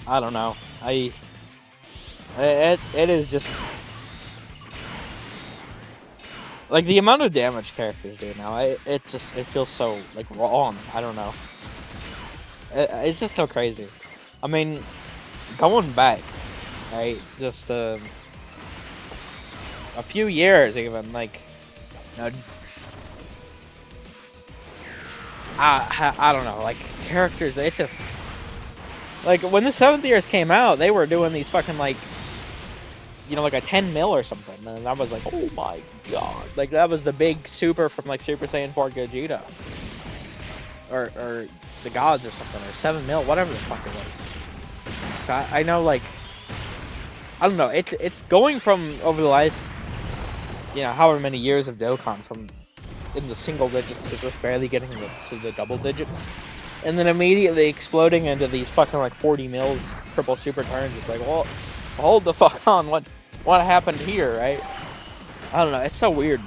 I don't know. It is just like the amount of damage characters do now. It feels so like wrong. I don't know. It's just so crazy. I mean, going back, right? Just a few years even, like, I don't know, like, characters, it's just, like, when the 7th years came out, they were doing these fucking, like, like a 10 mil or something, and I was like, oh my god, like, that was the big super from, like, Super Saiyan 4 Gogeta, or the gods or something, or 7 mil, whatever the fuck it was. I know, like, I don't know, it's going from over the last, however many years of Dokkan, from in the single digits to just barely getting to the double digits, and then immediately exploding into these fucking like 40 mils triple super turns. It's like, well, hold the fuck on, what happened here, right? I don't know, it's so weird.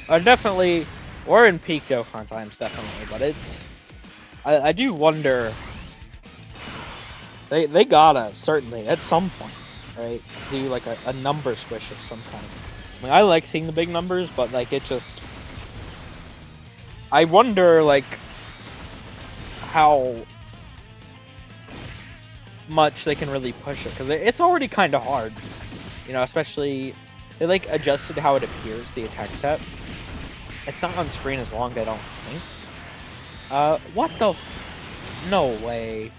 Definitely, we're in peak Dokkan times, definitely, but it's, I do wonder, they gotta, certainly, at some point, right, do like a number squish of some kind. I mean, I like seeing the big numbers, but like it just, I wonder like how much they can really push it, because it's already kind of hard, especially they like adjusted how it appears, the attack stat. It's not on screen as long, I don't think. What the no way.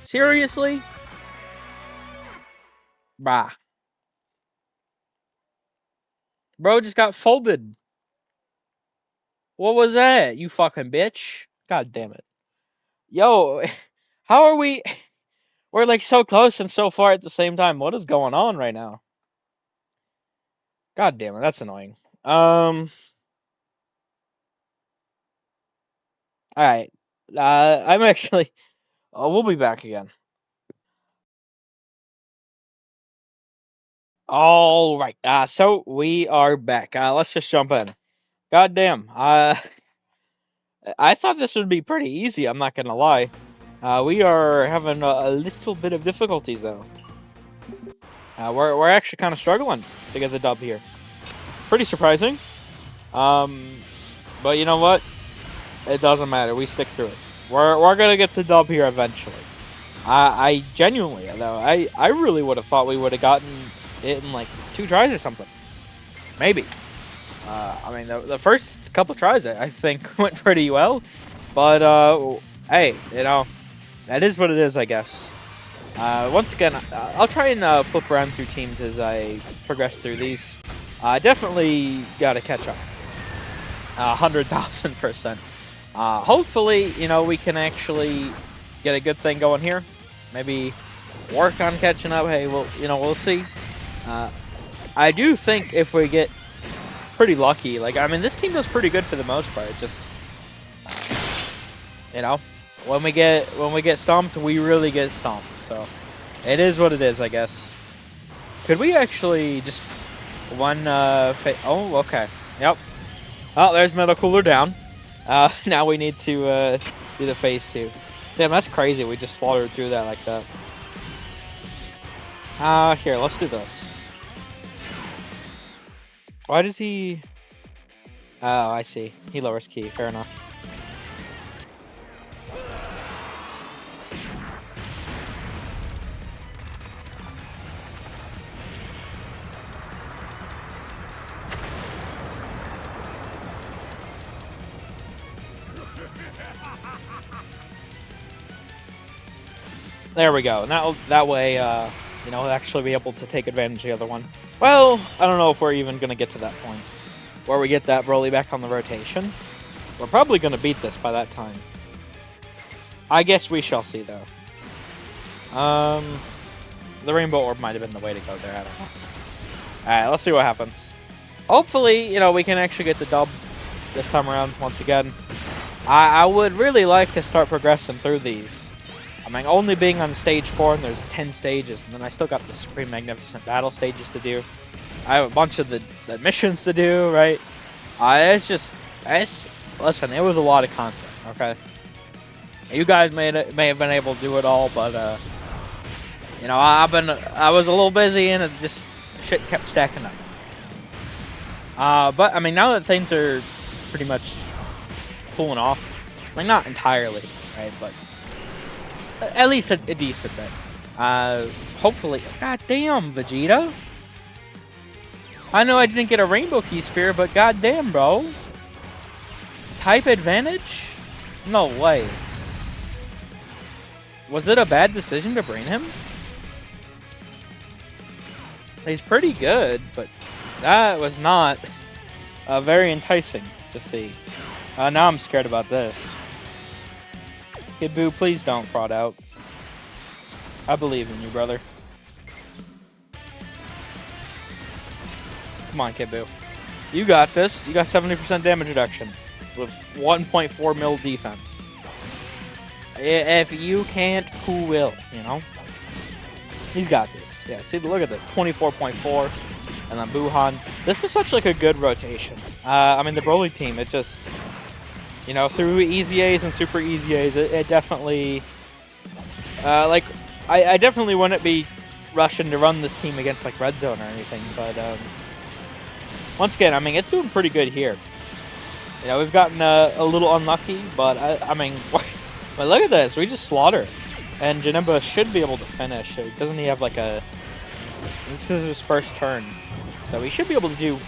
Seriously? Bah. Bro just got folded. What was that, you fucking bitch? God damn it. Yo, how are we? We're like so close and so far at the same time. What is going on right now? God damn it, that's annoying. Alright. I'm actually... Oh, we'll be back again. Alright, so we are back. Let's just jump in. God damn. I thought this would be pretty easy, I'm not gonna lie. We are having a little bit of difficulties, though. We're actually kind of struggling to get the dub here. Pretty surprising. But you know what? It doesn't matter. We stick through it. We're gonna get the dub here eventually. I genuinely, though, I really would have thought we would have gotten it in like 2 tries or something. Maybe. I mean, the first couple tries I think went pretty well, but hey, that is what it is, I guess. Once again, I'll try and flip around through teams as I progress through these. Definitely gotta catch up. 100,000%. Hopefully, we can actually get a good thing going here. Maybe work on catching up. Hey, we'll see. I do think if we get pretty lucky, like, I mean, this team does pretty good for the most part. Just, when we get stomped, we really get stomped. So, it is what it is, I guess. Could we actually just one oh, okay. Yep. Oh, there's Metal Cooler down. Now we need to do the phase 2. Damn, that's crazy. We just slaughtered through that like that. Here, let's do this. Why does he... Oh, I see. He lowers key. Fair enough. There we go. Now that way, you know, we'll actually be able to take advantage of the other one. Well, I don't know if we're even gonna get to that point where we get that Broly back on the rotation. We're probably gonna beat this by that time. I guess we shall see, though. The Rainbow Orb might have been the way to go there. I don't know. Alright, let's see what happens. Hopefully, you know, we can actually get the dub this time around once again. I would really like to start progressing through these. I mean, only being on stage 4 and there's 10 stages, and then I still got the Supreme Magnificent Battle stages to do. I have a bunch of the missions to do, right? Listen, it was a lot of content, okay? You guys may have been able to do it all, but you know, I was a little busy and it just shit kept stacking up. But I mean, now that things are pretty much cooling off, like not entirely, right? But at least a decent bit. Hopefully, god damn, Vegeta. I know I didn't get a Rainbow Key Sphere, but god damn, bro. Type advantage? No way. Was it a bad decision to bring him? He's pretty good, but that was not very enticing to see. Now I'm scared about this. Kid Buu, please don't fraud out. I believe in you, brother. Come on, Kid Buu. You got this. You got 70% damage reduction with 1.4 mil defense. If you can't, who will, you know? He's got this. Yeah, see, look at the 24.4 and then Buhan. This is such like a good rotation. I mean, the Broly team, it just, you know, through easy A's and super easy A's, it definitely, like, I definitely wouldn't be rushing to run this team against like Red Zone or anything, but once again, I mean, it's doing pretty good here. You know, we've gotten a little unlucky, but I mean, but look at this, we just slaughter. And Janemba should be able to finish. Doesn't he have like a... This is his first turn. So he should be able to do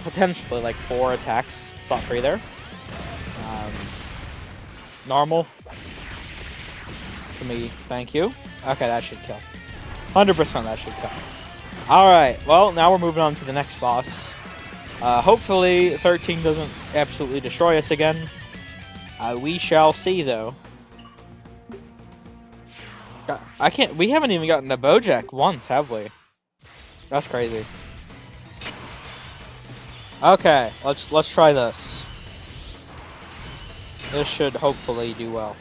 potentially like 4 attacks. Slot 3 there. Normal. To me, thank you. Okay, that should kill. 100% that should kill. Alright, well, now we're moving on to the next boss. Hopefully 13 doesn't absolutely destroy us again. We shall see, though. We haven't even gotten a Bojack once, have we? That's crazy. Okay, let's try this. This should hopefully do well.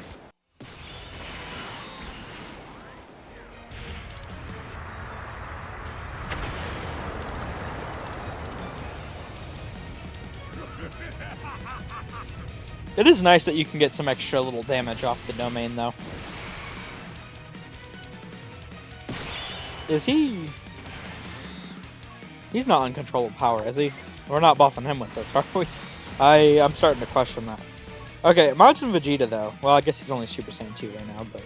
It is nice that you can get some extra little damage off the domain, though. Is he... He's not uncontrollable power, is he? We're not buffing him with this, are we? I'm starting to question that. Okay, Majin Vegeta, though. Well, I guess he's only Super Saiyan 2 right now, but...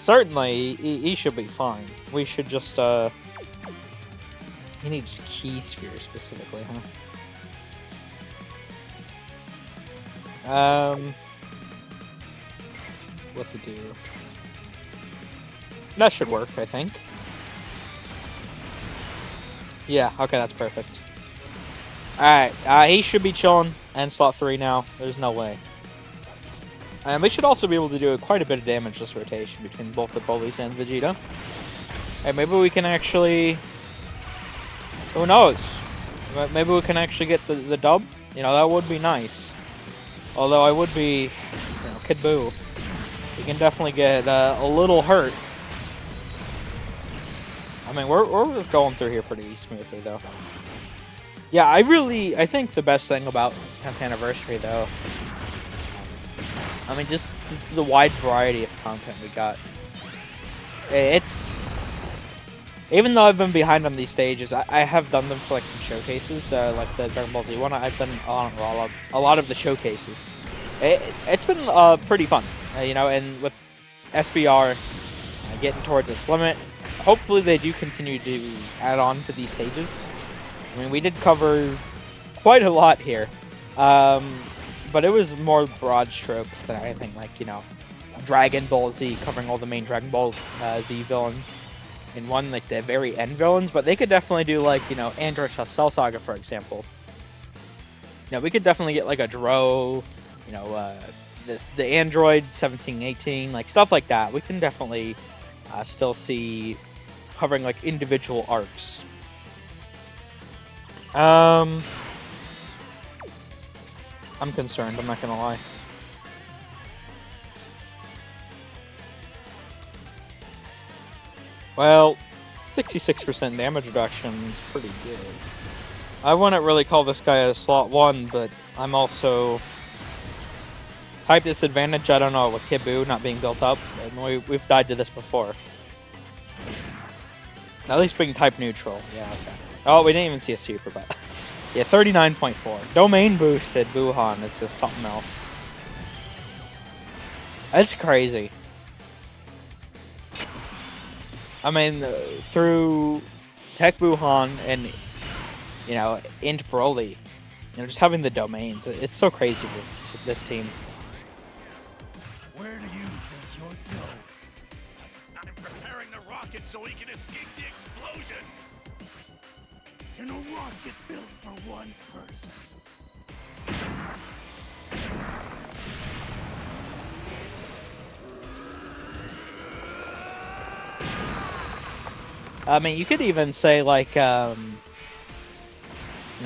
Certainly, he should be fine. We should just, He needs Key Sphere, specifically, huh? What to do? That should work, I think. Yeah, okay, that's perfect. Alright, he should be chilling, and slot 3 now. There's no way. And we should also be able to do quite a bit of damage this rotation between both the Broly's and Vegeta. Hey, maybe we can actually... Who knows? Maybe we can actually get the dub? You know, that would be nice. Although I would be... You know, Kid Buu. He can definitely get a little hurt. I mean, we're going through here pretty smoothly, though. Yeah, I think the best thing about 10th anniversary, though, I mean, just the wide variety of content we got. It's... Even though I've been behind on these stages, I have done them for like some showcases, like the Dragon Ball Z one. I've done a lot of the showcases. It's been pretty fun, you know, and with SBR getting towards its limit, hopefully they do continue to add on to these stages. I mean, we did cover quite a lot here, but it was more broad strokes than anything like, you know, Dragon Ball Z, covering all the main Dragon Ball Z villains in one, like the very end villains. But they could definitely do like, you know, Android Cell Saga, for example. You know, we could definitely get like a Dro, you know, the Android 1718, like stuff like that. We can definitely still see covering like individual arcs. I'm concerned, I'm not gonna lie. Well, 66% damage reduction is pretty good. I wouldn't really call this guy a slot 1, but I'm also type disadvantage. I don't know, with Kid Buu not being built up. We've died to this before. At least being type neutral. Yeah, okay. Oh, we didn't even see a super, but yeah, 39.4. Domain boosted Buhan is just something else. That's crazy. I mean, through Tech Buhan and, you know, INT Broly, you know, just having the domains, it's so crazy with this team.
Where do you think you're going? I'm preparing the rocket so he can escape the explosion. In a rocket built for one person.
I mean, you could even say like, you know,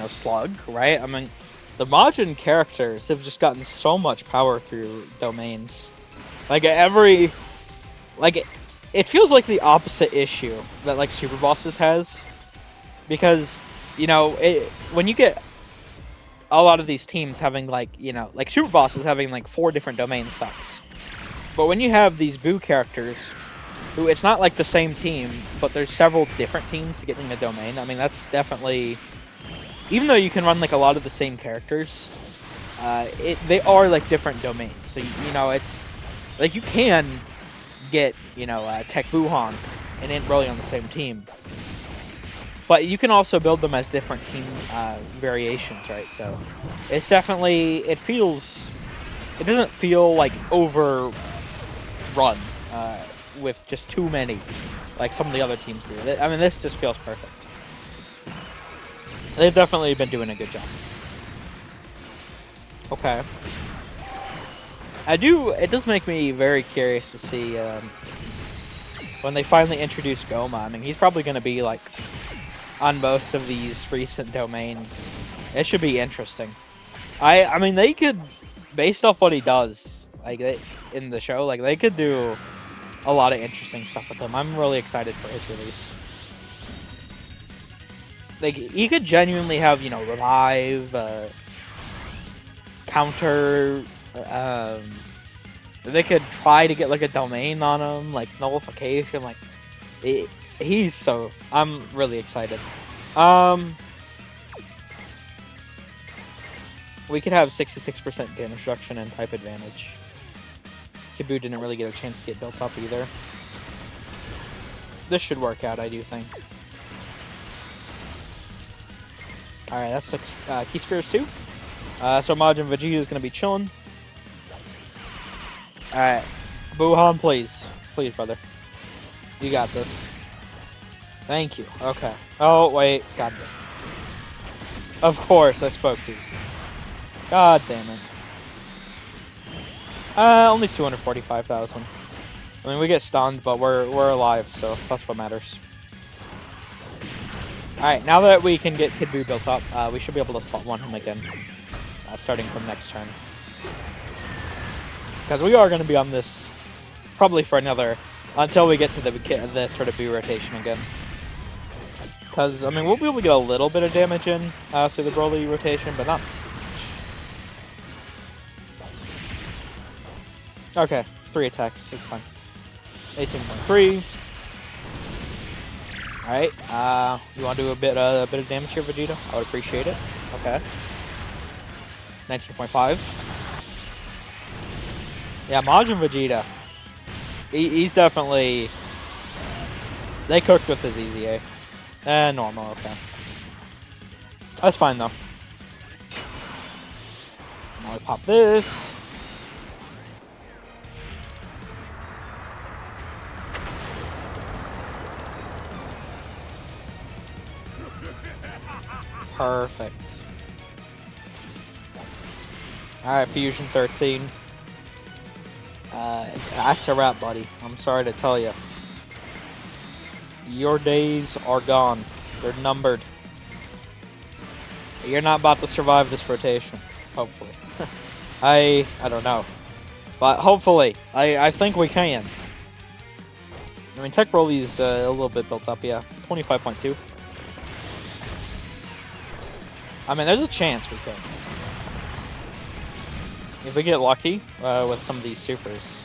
Slug, right? I mean, the Majin characters have just gotten so much power through domains. Like it feels like the opposite issue that like Super Bosses has, because you know when you get a lot of these teams having like, you know, like Super Bosses having like 4 different domains sucks, but when you have these Boo characters who it's not like the same team, but there's several different teams to getting a domain. I mean, that's definitely, even though you can run like a lot of the same characters, they are like different domains. So you know, it's like you can get, you know, Tech Buhan and INT Broly on the same team, but you can also build them as different team variations, right? So it's definitely, it doesn't feel like overrun with just too many, like some of the other teams do. I mean, this just feels perfect. They've definitely been doing a good job. Okay. It does make me very curious to see when they finally introduce Goma. I mean, he's probably going to be like on most of these recent domains. It should be interesting. I mean, they could, based off what he does, like in the show, like they could do a lot of interesting stuff with him. I'm really excited for his release. Like, he could genuinely have, you know, revive, counter, they could try to get like a domain on him, like nullification, like he's so, I'm really excited. We could have 66% damage reduction and type advantage. Kid Buu didn't really get a chance to get built up either. This should work out, I do think. Alright, that's 6 Key Spheres too. So Majin Vegeta is going to be chilling. Alright. Buhan, please. Please, brother. You got this. Thank you. Okay. Oh, wait. God damn. Of course, I spoke too soon. God damn it. Only 245,000. I mean, we get stunned, but we're alive, so that's what matters. Alright, now that we can get Kid Buu built up, we should be able to slot 1 him again, starting from next turn. Because we are going to be on this probably for another, until we get to the sort of Buu rotation again. Because, I mean, we'll be able to get a little bit of damage in through the Broly rotation, but not too much. Okay, 3 attacks, it's fine. 18.3. Alright, you want to do a bit of damage here, Vegeta? I would appreciate it. Okay. 19.5. Yeah, Majin Vegeta. He's definitely... They cooked with his easy A. Normal, okay. That's fine, though. Now we pop this. Perfect. Alright, Fusion 13. That's a wrap, buddy. I'm sorry to tell you. Your days are gone. They're numbered. You're not about to survive this rotation. Hopefully. I don't know. But hopefully. I think we can. I mean, Tech Broly's a little bit built up, yeah. 25.2. I mean, there's a chance we could. If we get lucky with some of these supers.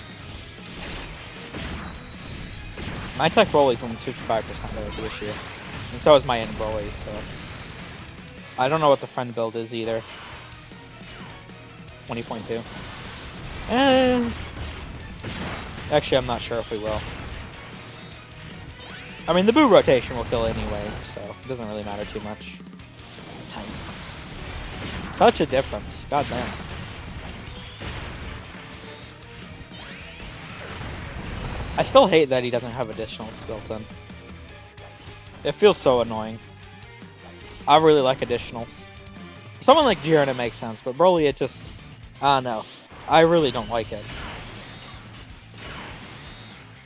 My Tech Broly's only 55% there this year. And so is my INT Broly, so... I don't know what the friend build is either. 20.2. Actually, I'm not sure if we will. I mean, the Boo rotation will kill anyway, so it doesn't really matter too much. Such a difference. God damn. I still hate that he doesn't have additionals built in. It feels so annoying. I really like additionals. Someone like Jiren, it makes sense, but Broly, it just... I don't know. I really don't like it.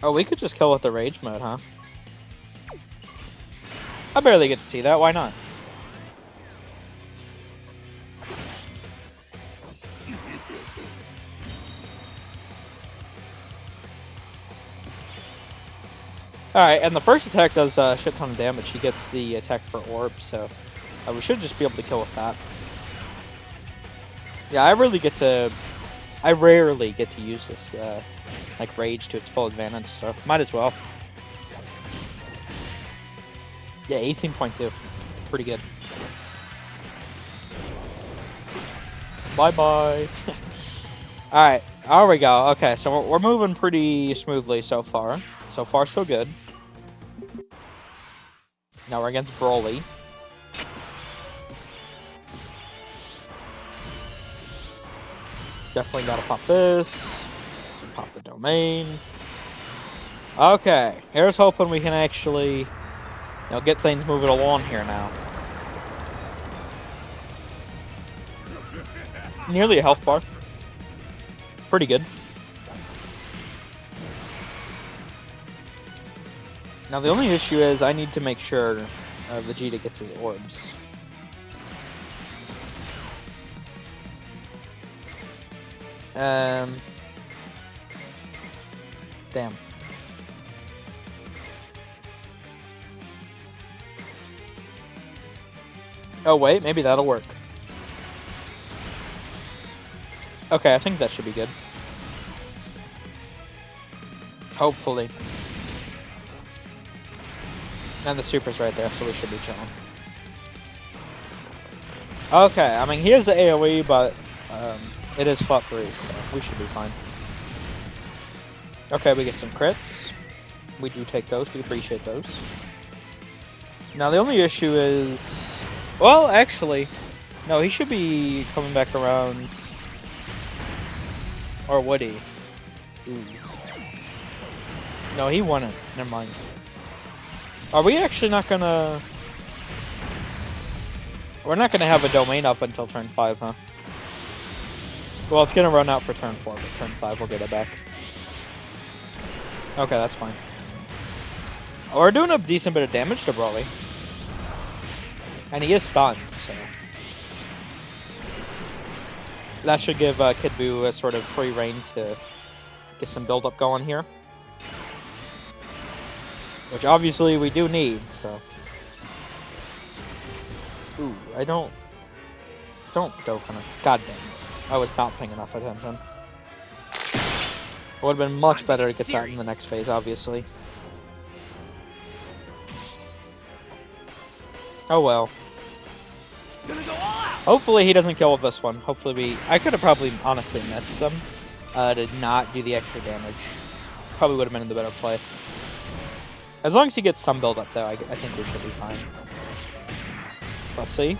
Oh, we could just kill with the Rage mode, huh? I barely get to see that. Why not? Alright, and the first attack does a shit ton of damage. He gets the attack for Orb, so we should just be able to kill with that. Yeah, I rarely get to use this, like, Rage to its full advantage, so might as well. Yeah, 18.2. Pretty good. Bye-bye. Alright, there we go. Okay, so we're moving pretty smoothly so far. So far, so good. Now we're against Broly. Definitely gotta pop this. Pop the domain. Okay, here's hoping we can actually, get things moving along here now. Nearly a health bar. Pretty good. Now the only issue is I need to make sure Vegeta gets his orbs. Damn. Oh wait, maybe that'll work. Okay, I think that should be good. Hopefully. And the super's right there, so we should be chilling. Okay, I mean, he has the AoE, but it is fought free, so we should be fine. Okay, we get some crits. We do take those, we appreciate those. Now, the only issue is... Well, actually, no, he should be coming back around. Or would he? Ooh. No, he wouldn't. Never mind. Are we actually not gonna... We're not gonna have a domain up until turn 5, huh? Well, it's gonna run out for turn 4, but turn 5 we'll get it back. Okay, that's fine. We're doing a decent bit of damage to Broly. And he is stunned, so... That should give Kid Buu a sort of free reign to get some build-up going here. Which obviously we do need, so... Ooh, I don't Dokkan. God damn it. I was not paying enough attention. It would have been much better to get that in the next phase, obviously. Oh well. Hopefully he doesn't kill with this one. Hopefully I could have probably honestly missed them. To not do the extra damage. Probably would have been the better play. As long as he gets some build up though, I think we should be fine. Let's see.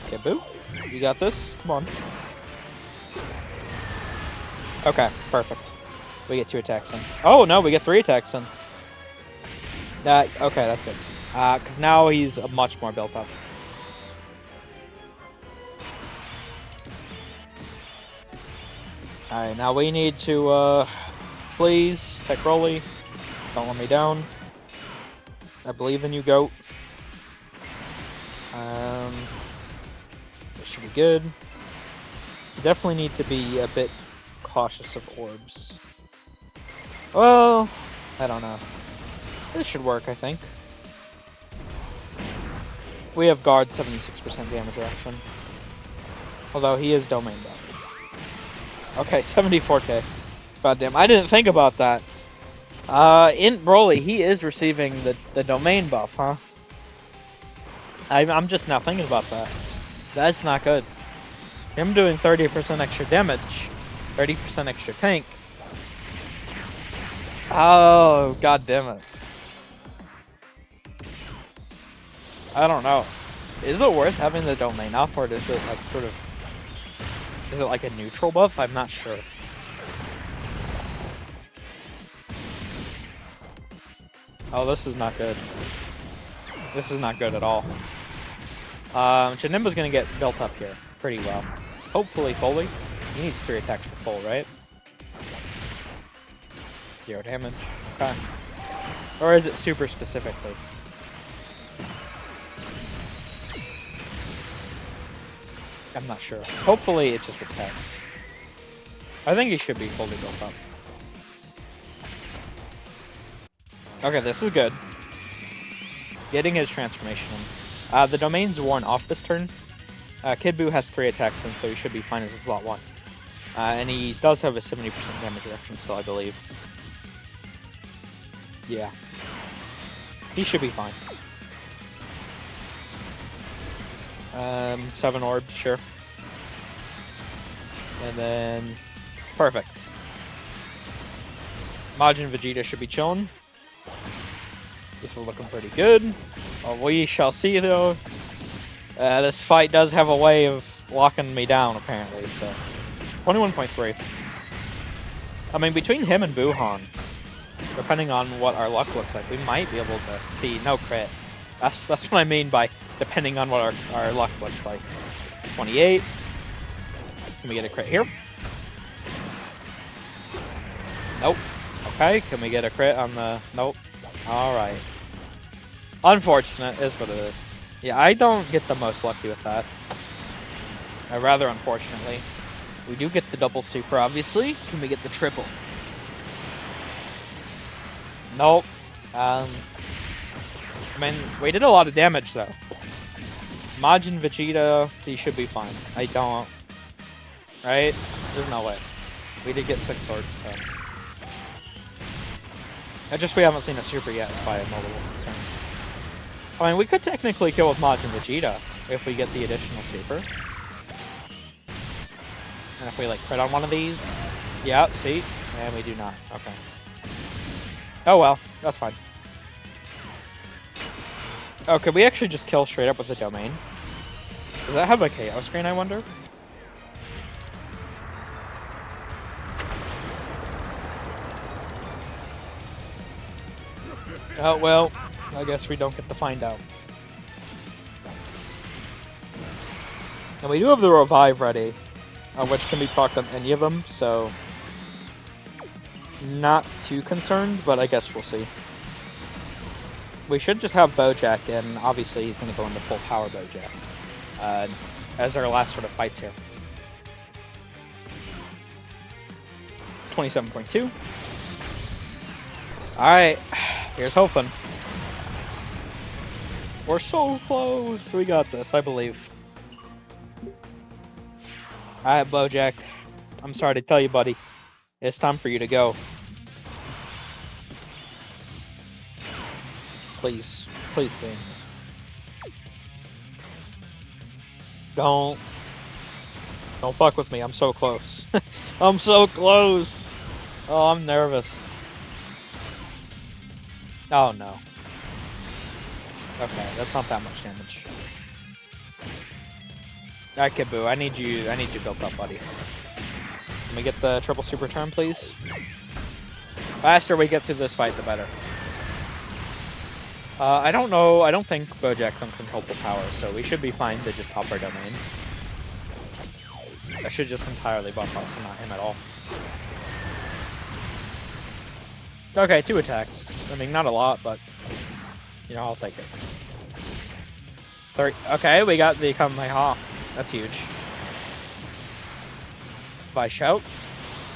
Okay, Boo. You got this? Come on. Okay, perfect. We get 2 attacks in. Oh no, we get 3 attacks in. Okay, that's good. Because now he's much more built up. Alright, now we need to, please, Tech Broly. Don't let me down. I believe in you, GOAT. This should be good. Definitely need to be a bit cautious of orbs. Well, I don't know. This should work, I think. We have guard 76% damage reduction. Although he is domain buff. Okay, 74k. God damn, I didn't think about that. INT Broly, he is receiving the domain buff, huh? I'm just now thinking about that. That's not good. Him doing 30% extra damage, 30% extra tank. Oh, god damn it. I don't know. Is it worth having the domain up, or is it like sort of... Is it like a neutral buff? I'm not sure. Oh, this is not good. This is not good at all. Janimba's gonna get built up here pretty well. Hopefully fully. He needs 3 attacks for full, right? 0 damage. Okay. Or is it super specifically? I'm not sure. Hopefully it just attacks. I think he should be fully built up. Okay, this is good. Getting his transformation in. The domain's worn off this turn. Kid Buu has 3 attacks in, so he should be fine as a slot 1. And he does have a 70% damage reduction still, I believe. Yeah. He should be fine. 7 orbs, sure. And then... Perfect. Majin Vegeta should be chilling. This is looking pretty good. We shall see, though. This fight does have a way of locking me down, apparently, so... 21.3. I mean, between him and Buhan, depending on what our luck looks like, we might be able to see no crit. That's what I mean by depending on what our luck looks like. 28. Can we get a crit here? Nope. Okay, can we get a crit on the... Nope. Alright. Unfortunate is what it is. Yeah, I don't get the most lucky with that. Rather unfortunately. We do get the double super, obviously. Can we get the triple? Nope. I mean, we did a lot of damage, though. Majin Vegeta, he should be fine. I don't... Right? There's no way. We did get 6 swords, so... It's just we haven't seen a super yet, is probably a little concern. I mean, we could technically kill with Majin Vegeta if we get the additional super. And if we, like, crit on one of these... Yeah, see? And we do not. Okay. Oh well, that's fine. Oh, could we actually just kill straight up with the domain? Does that have a KO screen, I wonder? Oh, well, I guess we don't get to find out. And we do have the revive ready, which can be procced on any of them, so... Not too concerned, but I guess we'll see. We should just have Bojack, and obviously he's going to go into full power Bojack. As our last sort of fights here. 27.2. Alright, here's hoping. We're so close! We got this, I believe. Alright, Bojack. I'm sorry to tell you, buddy. It's time for you to go. Please. Please, game. Don't fuck with me. I'm so close. I'm so close. Oh, I'm nervous. Oh, no. Okay, that's not that much damage. Alright, Kid Buu, I need you built up, buddy. Can we get the triple super turn, please? Faster we get through this fight, the better. I don't know. I don't think Bojack's uncontrollable power, so we should be fine to just pop our domain. That should just entirely buff us and not him at all. Okay, 2 attacks. I mean, not a lot, but you know, I'll take it. 3. Okay, we got the Kamehameha. That's huge. If I shout,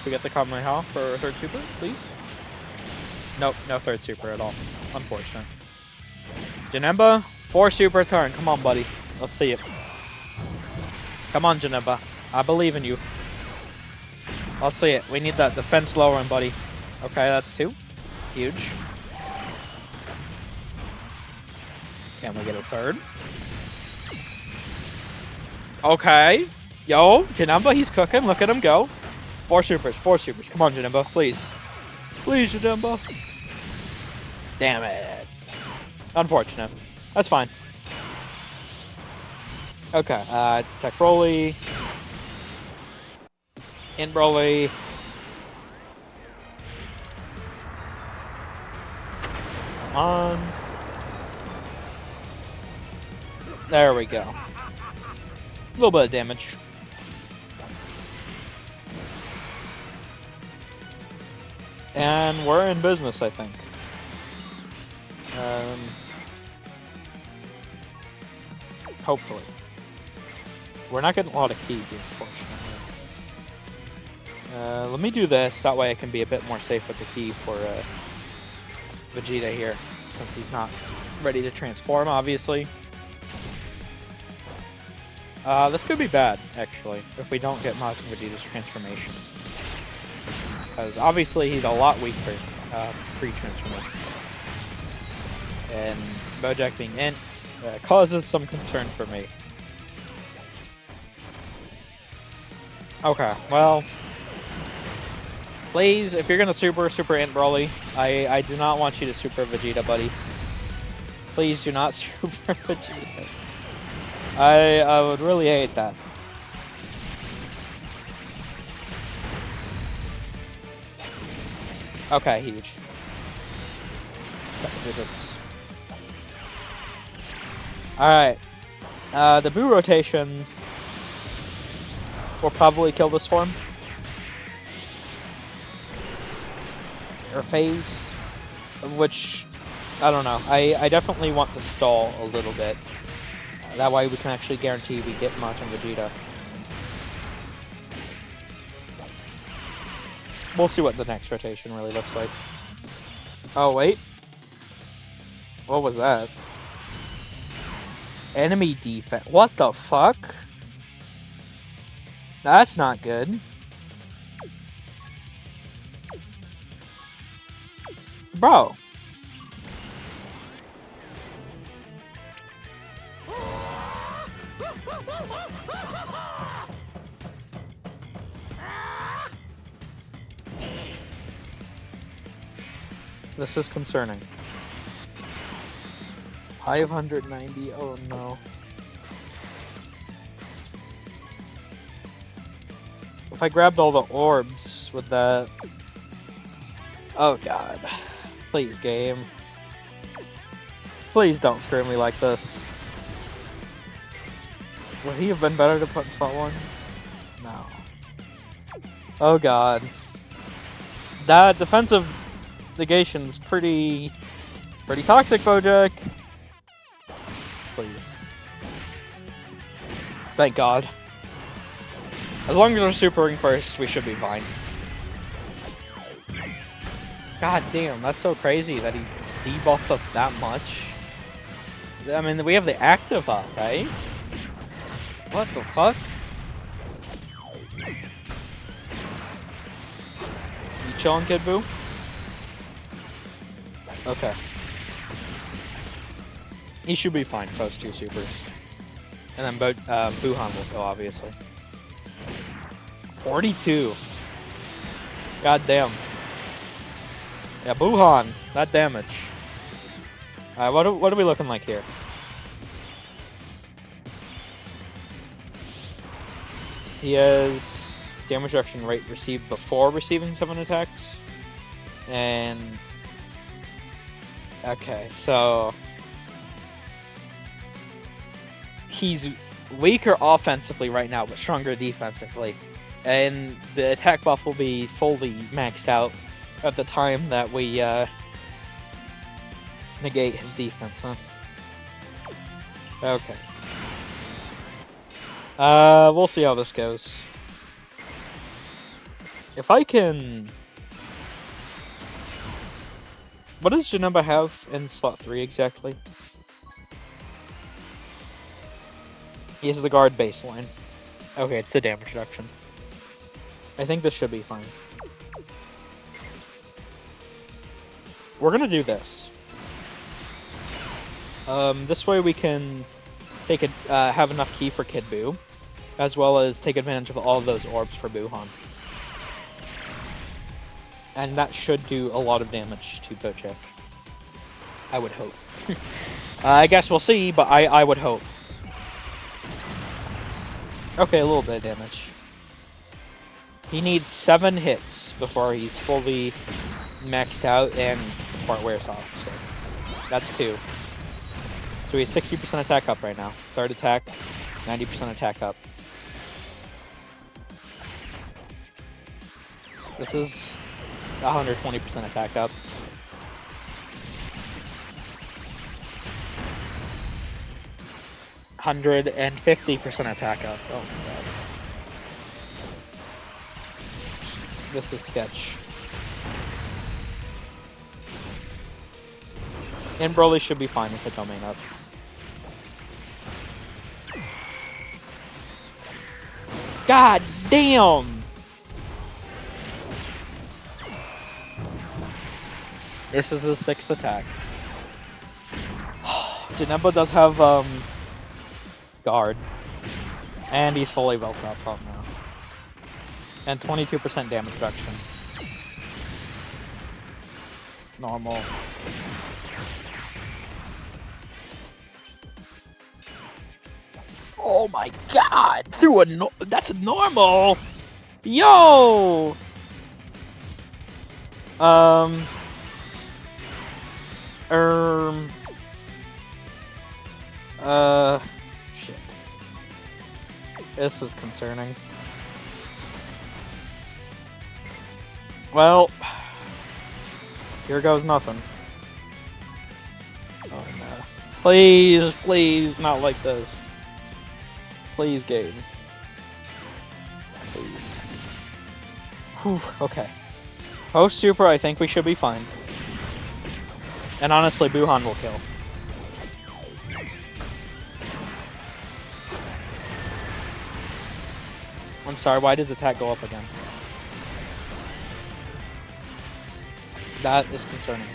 we get the Kamehameha for 3rd super, please. Nope, no 3rd super at all. Unfortunate. Janemba, 4 super turn. Come on, buddy. Let's see it. Come on, Janemba. I believe in you. Let's see it. We need that defense lowering, buddy. Okay, that's 2. Huge. Can we get a 3rd? Okay. Yo, Janemba, he's cooking. Look at him go. 4 supers, 4 supers. Come on, Janemba, please. Please, Janemba. Damn it. Unfortunate. That's fine. Okay, Tech Broly. INT Broly. Come on. There we go. A little bit of damage. And we're in business, I think. Hopefully. We're not getting a lot of ki, unfortunately. Let me do this, that way I can be a bit more safe with the ki for Vegeta here, since he's not ready to transform, obviously. This could be bad, actually, if we don't get Majin Vegeta's transformation. Because obviously he's a lot weaker pre-transformation. And Bojack being INT causes some concern for me. Okay, well, please, if you're gonna super INT Broly, I do not want you to super Vegeta, buddy. Please do not super Vegeta. I would really hate that. Okay, huge. Double digits. Alright. The Boo rotation will probably kill this form. Or phase. Which, I don't know. I definitely want to stall a little bit. That way we can actually guarantee we get Majin Vegeta. We'll see what the next rotation really looks like. Oh, wait. What was that? Enemy defense. What the fuck? That's not good. Bro. This is concerning. 590, oh no. If I grabbed all the orbs with that... Oh god. Please, game. Please don't screw me like this. Would he have been better to put in Slot 1? No. Oh god. That defensive negation's pretty toxic, Bojack. Please. Thank God. As long as we're supering first, we should be fine. God damn, that's so crazy that he debuffed us that much. I mean, we have the active up, right? What the fuck? You chillin', Kid Buu? Okay. He should be fine post 2 supers. And then Buhan will go, obviously. 42. God damn. Yeah, Buhan, that damage. Alright, what are we looking like here? He has damage reduction rate received before receiving 7 attacks. And... okay, so... he's weaker offensively right now, but stronger defensively. And the attack buff will be fully maxed out at the time that we negate his defense, huh? Okay. We'll see how this goes. If I can... What does Janemba have in slot 3 exactly? He is the guard baseline. Okay, it's the damage reduction. I think this should be fine. We're gonna do this. This way we can take it, have enough ki for Kid Buu, as well as take advantage of all of those orbs for Buuhan. And that should do a lot of damage to Bojack. I would hope. I guess we'll see, but I would hope. Okay, a little bit of damage. He needs 7 hits before he's fully maxed out and before it wears off, so that's 2. So he's 60% attack up right now. Third attack, 90% attack up. This is 120% attack up. %150% attack up. Oh my god. This is sketch. And Broly should be fine with the domain up. God damn! This is his 6th attack. Janemba does have guard. And he's fully built up now. And 22% damage reduction. Normal. Oh my god! Through a that's normal! Yo! Shit. This is concerning. Well, here goes nothing. Oh no. Please, please, not like this. Please, game. Please. Whew, okay. Post Super, I think we should be fine. And honestly, Buuhan will kill. I'm sorry, why does attack go up again? That is concerning.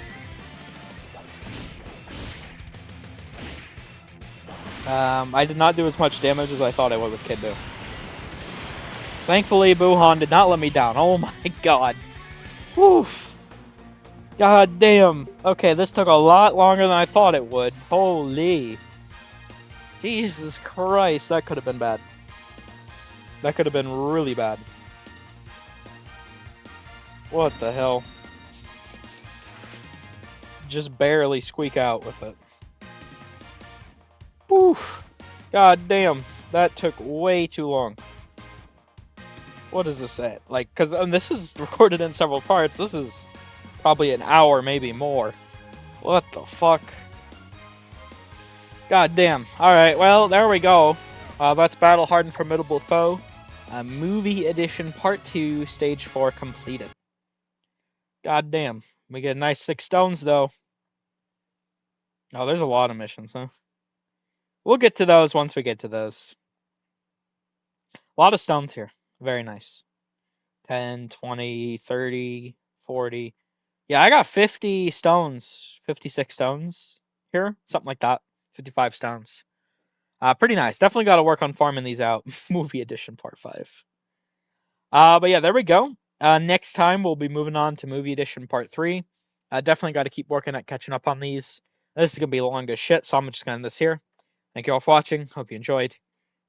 I did not do as much damage as I thought I would with Kid Buu. Thankfully, Buuhan did not let me down. Oh my god. Woof. God damn. Okay, this took a lot longer than I thought it would. Holy. Jesus Christ, that could have been bad. That could have been really bad. What the hell? Just barely squeak out with it. Oof. God damn. That took way too long. What is this at? Like, because this is recorded in several parts. This is probably an hour, maybe more. What the fuck? God damn. Alright, well, there we go. That's Battle Hardened Formidable Foe. Movie Edition Part 2, Stage 4 completed. God damn. We get a nice 6 stones, though. Oh, there's a lot of missions, huh? We'll get to those once we get to those. A lot of stones here. Very nice. 10, 20, 30, 40. Yeah, I got 50 stones. 56 stones here. Something like that. 55 stones. Pretty nice. Definitely got to work on farming these out. Movie Edition Part 5. But yeah, there we go. Next time, we'll be moving on to Movie Edition Part 3. Definitely got to keep working at catching up on these. This is going to be long as shit, so I'm just going to end this here. Thank you all for watching. Hope you enjoyed.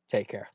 Take care.